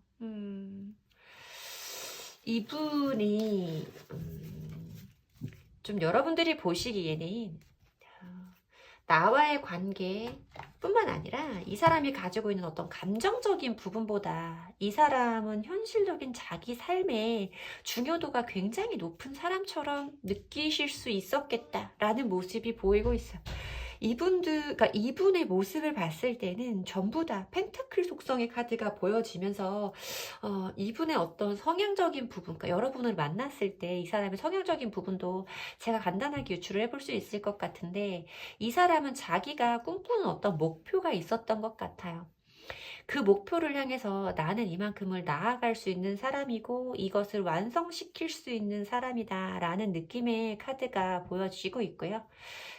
[SPEAKER 1] 이분이 좀 여러분들이 보시기에는 나와의 관계뿐만 아니라 이 사람이 가지고 있는 어떤 감정적인 부분보다 이 사람은 현실적인 자기 삶의 중요도가 굉장히 높은 사람처럼 느끼실 수 있었겠다라는 모습이 보이고 있어요. 그러니까 이분의 모습을 봤을 때는 전부 다 펜타클 속성의 카드가 보여지면서 이분의 어떤 성향적인 부분, 그러니까 여러분을 만났을 때 이 사람의 성향적인 부분도 제가 간단하게 유추를 해볼 수 있을 것 같은데, 이 사람은 자기가 꿈꾸는 어떤 목표가 있었던 것 같아요. 그 목표를 향해서 나는 이만큼을 나아갈 수 있는 사람이고 이것을 완성시킬 수 있는 사람이다 라는 느낌의 카드가 보여지고 있고요.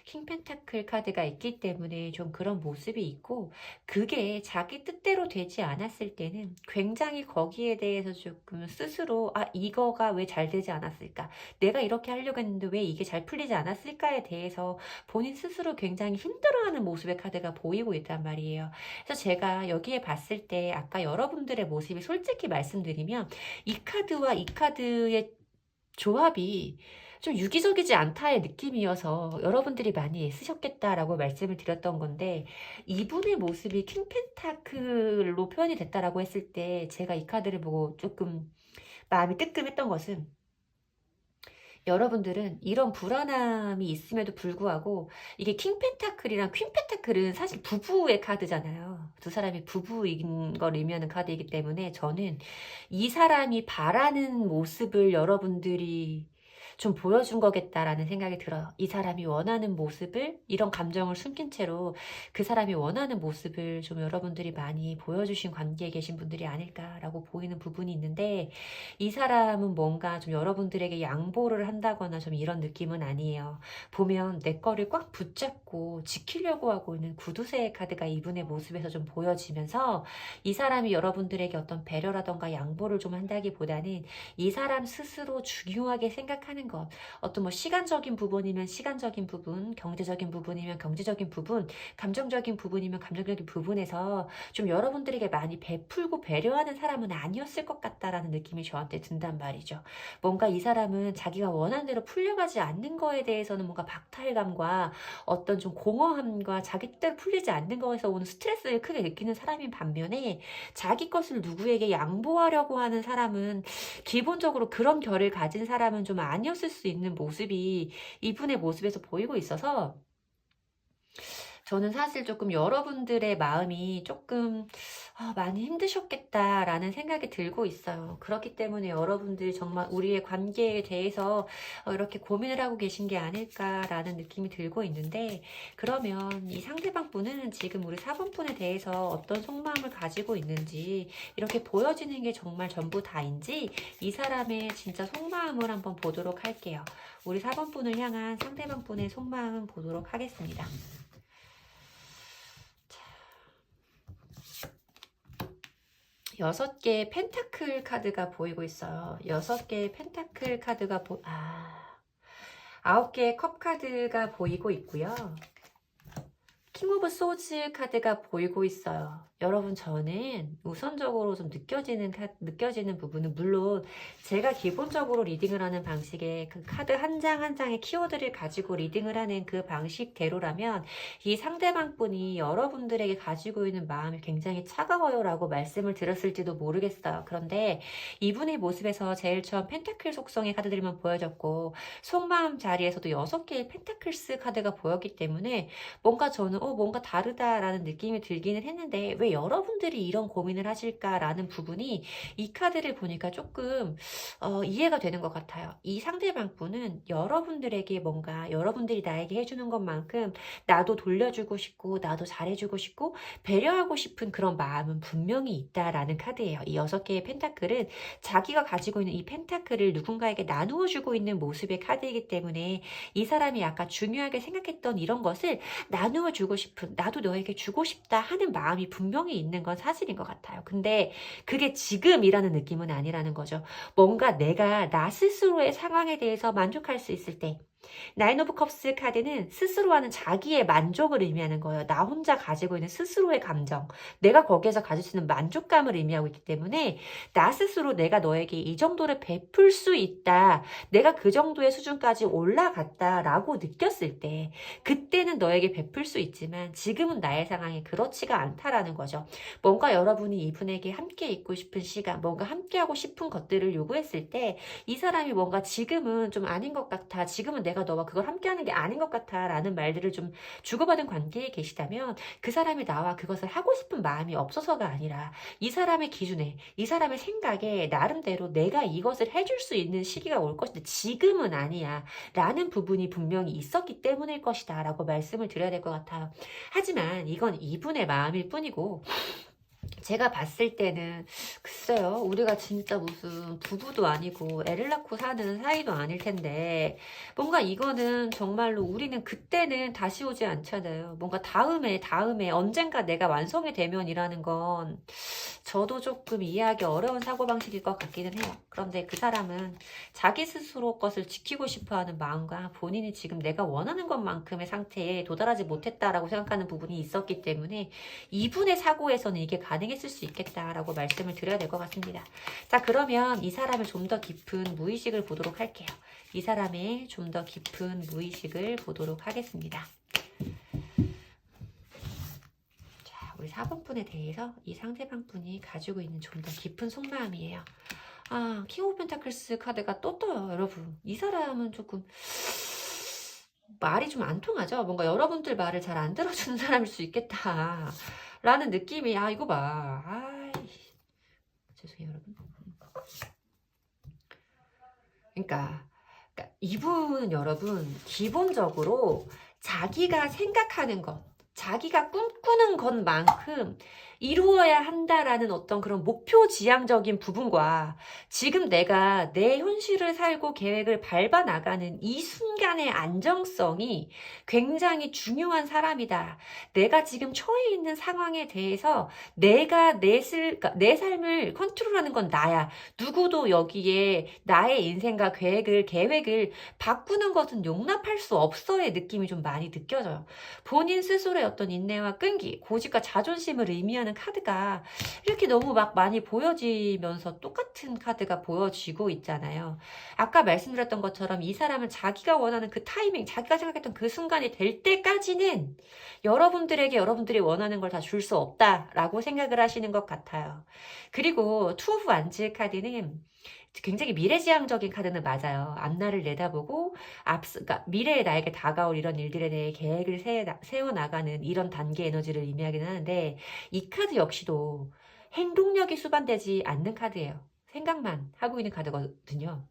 [SPEAKER 1] 킹 펜타클 카드가 있기 때문에 좀 그런 모습이 있고, 그게 자기 뜻대로 되지 않았을 때는 굉장히 거기에 대해서 조금 스스로 이거가 왜 잘 되지 않았을까, 내가 이렇게 하려고 했는데 왜 이게 잘 풀리지 않았을까에 대해서 본인 스스로 굉장히 힘들어하는 모습의 카드가 보이고 있단 말이에요. 그래서 제가 여기에 봤을 때 아까 여러분들의 모습이 솔직히 말씀드리면 이 카드와 이 카드의 조합이 좀 유기적이지 않다의 느낌이어서 여러분들이 많이 애쓰셨겠다라고 말씀을 드렸던 건데, 이분의 모습이 킹 펜타클로 표현이 됐다라고 했을 때 제가 이 카드를 보고 조금 마음이 뜨끔했던 것은, 여러분들은 이런 불안함이 있음에도 불구하고 이게 킹 펜타클이랑 퀸 펜타클은 사실 부부의 카드잖아요. 두 사람이 부부인 걸 의미하는 카드이기 때문에 저는 이 사람이 바라는 모습을 여러분들이 좀 보여준 거겠다라는 생각이 들어요. 이 사람이 원하는 모습을 이런 감정을 숨긴 채로 그 사람이 원하는 모습을 좀 여러분들이 많이 보여주신 관계에 계신 분들이 아닐까라고 보이는 부분이 있는데 이 사람은 뭔가 좀 여러분들에게 양보를 한다거나 좀 이런 느낌은 아니에요. 보면 내 거를 꽉 붙잡고 지키려고 하고 있는 구두쇠의 카드가 이분의 모습에서 좀 보여지면서 이 사람이 여러분들에게 어떤 배려라던가 양보를 좀 한다기보다는 이 사람 스스로 중요하게 생각하는 것, 어떤 뭐 시간적인 부분이면 시간적인 부분, 경제적인 부분이면 경제적인 부분, 감정적인 부분이면 감정적인 부분에서 좀 여러분들에게 많이 베풀고 배려하는 사람은 아니었을 것 같다라는 느낌이 저한테 든단 말이죠. 뭔가 이 사람은 자기가 원하는 대로 풀려가지 않는 거에 대해서는 뭔가 박탈감과 어떤 좀 공허함과 자기 뜻대로 풀리지 않는 거에서 오는 스트레스를 크게 느끼는 사람인 반면에 자기 것을 누구에게 양보하려고 하는 사람은 기본적으로 그런 결을 가진 사람은 좀 아니었을 수 있는 모습이 이분의 모습에서 보이고 있어서 저는 사실 조금 여러분들의 마음이 조금 많이 힘드셨겠다라는 생각이 들고 있어요. 그렇기 때문에 여러분들 정말 우리의 관계에 대해서 이렇게 고민을 하고 계신 게 아닐까라는 느낌이 들고 있는데 그러면 이 상대방 분은 지금 우리 4번 분에 대해서 어떤 속마음을 가지고 있는지 이렇게 보여지는 게 정말 전부 다인지 이 사람의 진짜 속마음을 한번 보도록 할게요. 우리 4번 분을 향한 상대방 분의 속마음 보도록 하겠습니다. 6개의 펜타클 카드가 보이고 있어요. 6개의 펜타클 카드가 9개의 컵 카드가 보이고 있고요. 킹 오브 소즈 카드가 보이고 있어요. 여러분 저는 우선적으로 좀 느껴지는 부분은 물론 제가 기본적으로 리딩을 하는 방식의 그 카드 한 장 한 장의 키워드를 가지고 리딩을 하는 그 방식대로라면 이 상대방 분이 여러분들에게 가지고 있는 마음이 굉장히 차가워요 라고 말씀을 드렸을지도 모르겠어요. 그런데 이분의 모습에서 제일 처음 펜타클 속성의 카드들만 보여졌고 속마음 자리에서도 6개의 펜타클스 카드가 보였기 때문에 뭔가 저는 뭔가 다르다라는 느낌이 들기는 했는데 왜 여러분들이 이런 고민을 하실까라는 부분이 이 카드를 보니까 조금 이해가 되는 것 같아요. 이 상대방 분은 여러분들에게 뭔가 여러분들이 나에게 해주는 것만큼 나도 돌려주고 싶고 나도 잘해주고 싶고 배려하고 싶은 그런 마음은 분명히 있다라는 카드예요. 이 6개의 펜타클은 자기가 가지고 있는 이 펜타클을 누군가에게 나누어 주고 있는 모습의 카드이기 때문에 이 사람이 아까 중요하게 생각했던 이런 것을 나누어 주고 싶은 나도 너에게 주고 싶다 하는 마음이 분명히 있는 건 사실인 것 같아요. 근데 그게 지금이라는 느낌은 아니라는 거죠. 뭔가 내가 나 스스로의 상황에 대해서 만족할 수 있을 때 나인 오브 컵스 카드는 스스로 하는 자기의 만족을 의미하는 거예요. 나 혼자 가지고 있는 스스로의 감정, 내가 거기에서 가질 수 있는 만족감을 의미하고 있기 때문에 나 스스로 내가 너에게 이 정도를 베풀 수 있다, 내가 그 정도의 수준까지 올라갔다라고 느꼈을 때 그때는 너에게 베풀 수 있지만 지금은 나의 상황이 그렇지가 않다라는 거죠. 뭔가 여러분이 이분에게 함께 있고 싶은 시간, 뭔가 함께하고 싶은 것들을 요구했을 때 이 사람이 뭔가 지금은 좀 아닌 것 같아, 지금은 내가 너와 그걸 함께하는 게 아닌 것 같아 라는 말들을 좀 주고받은 관계에 계시다면 그 사람이 나와 그것을 하고 싶은 마음이 없어서가 아니라 이 사람의 기준에 이 사람의 생각에 나름대로 내가 이것을 해줄 수 있는 시기가 올 것인데 지금은 아니야 라는 부분이 분명히 있었기 때문일 것이다 라고 말씀을 드려야 될 것 같아요. 하지만 이건 이분의 마음일 뿐이고 제가 봤을 때는 글쎄요, 우리가 진짜 무슨 부부도 아니고 애를 낳고 사는 사이도 아닐 텐데 뭔가 이거는 정말로 우리는 그때는 다시 오지 않잖아요. 뭔가 다음에 언젠가 내가 완성이 되면이라는 건 저도 조금 이해하기 어려운 사고방식일 것 같기는 해요. 그런데 그 사람은 자기 스스로 것을 지키고 싶어하는 마음과 본인이 지금 내가 원하는 것만큼의 상태에 도달하지 못했다라고 생각하는 부분이 있었기 때문에 이분의 사고에서는 이게 가능했을 수 있겠다라고 말씀을 드려야 될 것 같습니다. 자, 그러면 이 사람을 좀 더 깊은 무의식을 보도록 할게요. 이 사람의 좀 더 깊은 무의식을 보도록 하겠습니다. 자, 우리 4번 분에 대해서 이 상대방 분이 가지고 있는 좀 더 깊은 속마음이에요. 킹 오브 펜타클스 카드가 또 떠요, 여러분. 이 사람은 조금 말이 좀 안 통하죠. 뭔가 여러분들 말을 잘 안 들어주는 사람일 수 있겠다. 라는 느낌이, 이거 봐. 죄송해요, 여러분. 그러니까 이분은 여러분, 기본적으로 자기가 생각하는 것, 자기가 꿈꾸는 것만큼 이루어야 한다라는 어떤 그런 목표 지향적인 부분과 지금 내가 내 현실을 살고 계획을 밟아 나가는 이 순간의 안정성이 굉장히 중요한 사람이다. 내가 지금 처해 있는 상황에 대해서 내가 그러니까 내 삶을 컨트롤하는 건 나야. 누구도 여기에 나의 인생과 계획을 바꾸는 것은 용납할 수 없어의 느낌이 좀 많이 느껴져요. 본인 스스로의 어떤 인내와 끈기, 고집과 자존심을 의미하는 카드가 이렇게 너무 막 많이 보여지면서 똑같은 카드가 보여지고 있잖아요. 아까 말씀드렸던 것처럼 이 사람은 자기가 원하는 그 타이밍, 자기가 생각했던 그 순간이 될 때까지는 여러분들에게 여러분들이 원하는 걸 다 줄 수 없다라고 생각을 하시는 것 같아요. 그리고 투 오브 완즈 카드는 굉장히 미래지향적인 카드는 맞아요. 앞날을 내다보고 그러니까 미래에 나에게 다가올 이런 일들에 대해 계획을 세워나가는 이런 단계 에너지를 의미하긴 하는데 이 카드 역시도 행동력이 수반되지 않는 카드예요. 생각만 하고 있는 카드거든요.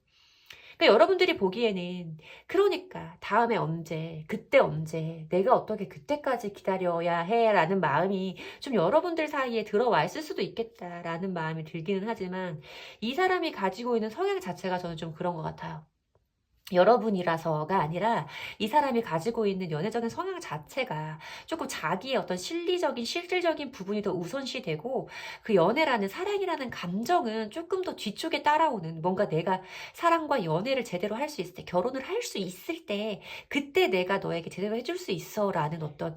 [SPEAKER 1] 그러니까 여러분들이 보기에는 그러니까 다음에 언제, 그때 언제, 내가 어떻게 그때까지 기다려야 해라는 마음이 좀 여러분들 사이에 들어와 있을 수도 있겠다라는 마음이 들기는 하지만 이 사람이 가지고 있는 성향 자체가 저는 좀 그런 것 같아요. 여러분이라서가 아니라 이 사람이 가지고 있는 연애적인 성향 자체가 조금 자기의 어떤 실질적인 부분이 더 우선시되고 그 연애라는 사랑이라는 감정은 조금 더 뒤쪽에 따라오는 뭔가 내가 사랑과 연애를 제대로 할 수 있을 때 결혼을 할 수 있을 때 그때 내가 너에게 제대로 해줄 수 있어 라는 어떤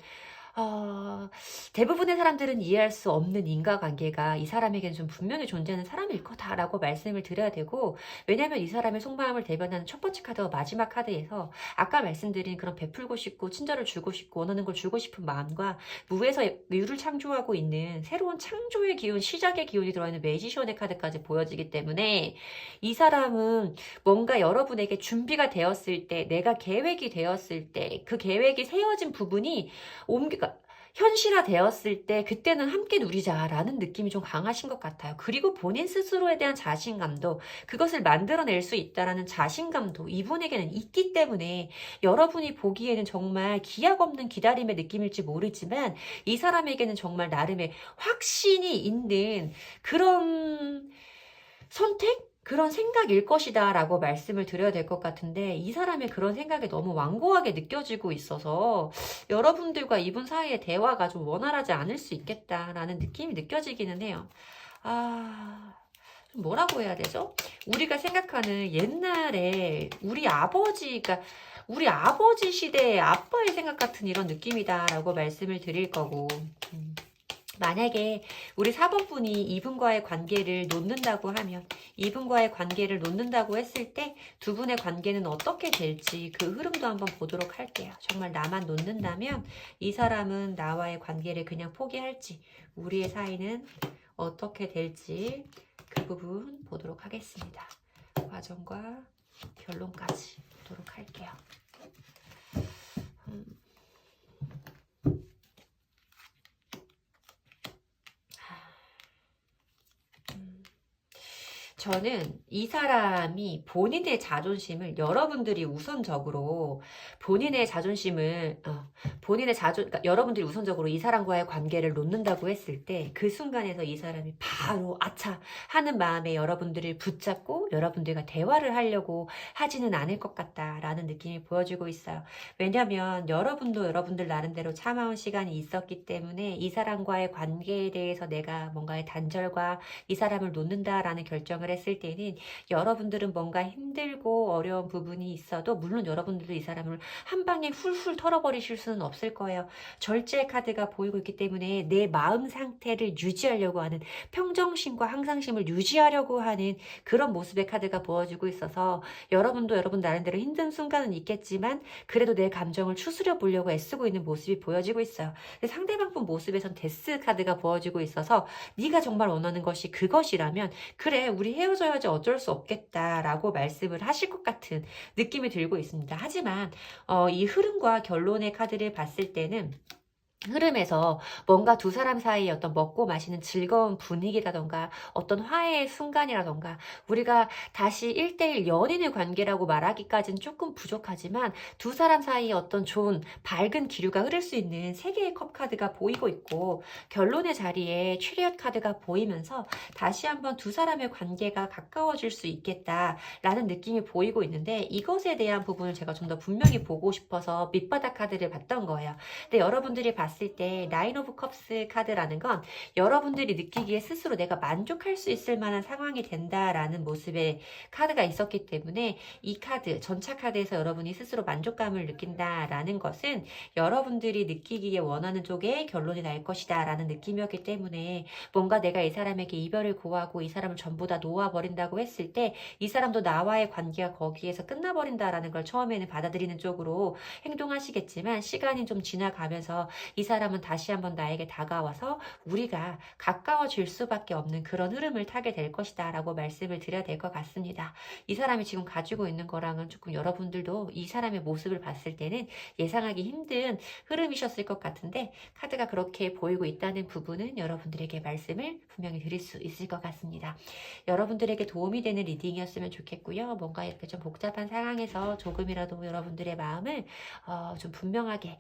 [SPEAKER 1] 대부분의 사람들은 이해할 수 없는 인과관계가 이 사람에게는 좀 분명히 존재하는 사람일 거다라고 말씀을 드려야 되고 왜냐하면 이 사람의 속마음을 대변하는 첫 번째 카드와 마지막 카드에서 아까 말씀드린 그런 베풀고 싶고 친절을 주고 싶고 원하는 걸 주고 싶은 마음과 무에서 유를 창조하고 있는 새로운 창조의 기운, 시작의 기운이 들어있는 매지션의 카드까지 보여지기 때문에 이 사람은 뭔가 여러분에게 준비가 되었을 때 내가 계획이 되었을 때 그 계획이 세워진 부분이 현실화 되었을 때 그때는 함께 누리자라는 느낌이 좀 강하신 것 같아요. 그리고 본인 스스로에 대한 자신감도 그것을 만들어낼 수 있다라는 자신감도 이분에게는 있기 때문에 여러분이 보기에는 정말 기약 없는 기다림의 느낌일지 모르지만 이 사람에게는 정말 나름의 확신이 있는 그런 선택? 그런 생각일 것이다 라고 말씀을 드려야 될 것 같은데 이 사람의 그런 생각이 너무 완고하게 느껴지고 있어서 여러분들과 이분 사이의 대화가 좀 원활하지 않을 수 있겠다라는 느낌이 느껴지기는 해요. 뭐라고 해야 되죠? 우리가 생각하는 옛날에 우리 아버지 시대의 아빠의 생각 같은 이런 느낌이다라고 말씀을 드릴 거고 만약에 우리 4번분이 이분과의 관계를 놓는다고 하면 이분과의 관계를 놓는다고 했을 때 두 분의 관계는 어떻게 될지 그 흐름도 한번 보도록 할게요. 정말 나만 놓는다면 이 사람은 나와의 관계를 그냥 포기할지 우리의 사이는 어떻게 될지 그 부분 보도록 하겠습니다. 과정과 결론까지 보도록 할게요. 저는 이 사람이 본인의 자존심을 여러분들이 우선적으로 그러니까 여러분들이 우선적으로 이 사람과의 관계를 놓는다고 했을 때 그 순간에서 이 사람이 바로 아차 하는 마음에 여러분들을 붙잡고 여러분들과 대화를 하려고 하지는 않을 것 같다라는 느낌이 보여지고 있어요. 왜냐하면 여러분도 여러분들 나름대로 참아온 시간이 있었기 때문에 이 사람과의 관계에 대해서 내가 뭔가의 단절과 이 사람을 놓는다라는 결정을 했을 때는 여러분들은 뭔가 힘들고 어려운 부분이 있어도 물론 여러분들도 이 사람을 한 방에 훌훌 털어버리실 수는 없을 거예요. 절제 카드가 보이고 있기 때문에 내 마음 상태를 유지하려고 하는 평정심과 항상심을 유지하려고 하는 그런 모습의 카드가 보여지고 있어서 여러분도 여러분 나름대로 힘든 순간은 있겠지만 그래도 내 감정을 추스려 보려고 애쓰고 있는 모습이 보여지고 있어요. 상대방 분 모습에선 데스 카드가 보여지고 있어서 네가 정말 원하는 것이 그것이라면 그래 우리 헤어져야지 어쩔 수 없겠다라고 말씀을 하실 것 같은 느낌이 들고 있습니다. 하지만 이 흐름과 결론의 카드를 봤을 때는 흐름에서 뭔가 두 사람 사이에 어떤 먹고 마시는 즐거운 분위기라던가 어떤 화해의 순간이라던가 우리가 다시 1대1 연인의 관계라고 말하기까지는 조금 부족하지만 두 사람 사이에 어떤 좋은 밝은 기류가 흐를 수 있는 세 개의 컵 카드가 보이고 있고 결론의 자리에 추리엇 카드가 보이면서 다시 한번 두 사람의 관계가 가까워질 수 있겠다라는 느낌이 보이고 있는데 이것에 대한 부분을 제가 좀 더 분명히 보고 싶어서 밑바닥 카드를 봤던 거예요. 근데 여러분들이 봤을 때 나인 오브 컵스 카드라는 건 여러분들이 느끼기에 스스로 내가 만족할 수 있을 만한 상황이 된다라는 모습의 카드가 있었기 때문에 이 카드, 전차 카드에서 여러분이 스스로 만족감을 느낀다라는 것은 여러분들이 느끼기에 원하는 쪽에 결론이 날 것이다 라는 느낌이었기 때문에 뭔가 내가 이 사람에게 이별을 고하고 이 사람을 전부 다 놓아버린다고 했을 때 이 사람도 나와의 관계가 거기에서 끝나버린다라는 걸 처음에는 받아들이는 쪽으로 행동하시겠지만 시간이 좀 지나가면서 이 사람은 다시 한번 나에게 다가와서 우리가 가까워질 수밖에 없는 그런 흐름을 타게 될 것이다 라고 말씀을 드려야 될 것 같습니다. 이 사람이 지금 가지고 있는 거랑은 조금 여러분들도 이 사람의 모습을 봤을 때는 예상하기 힘든 흐름이셨을 것 같은데 카드가 그렇게 보이고 있다는 부분은 여러분들에게 말씀을 분명히 드릴 수 있을 것 같습니다. 여러분들에게 도움이 되는 리딩이었으면 좋겠고요. 뭔가 이렇게 좀 복잡한 상황에서 조금이라도 여러분들의 마음을 좀 분명하게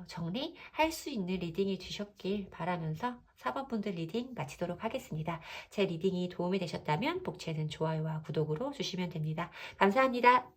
[SPEAKER 1] 정리할 수 있는 리딩이 되셨길 바라면서 4번 분들 리딩 마치도록 하겠습니다. 제 리딩이 도움이 되셨다면 복채는 좋아요와 구독으로 주시면 됩니다. 감사합니다.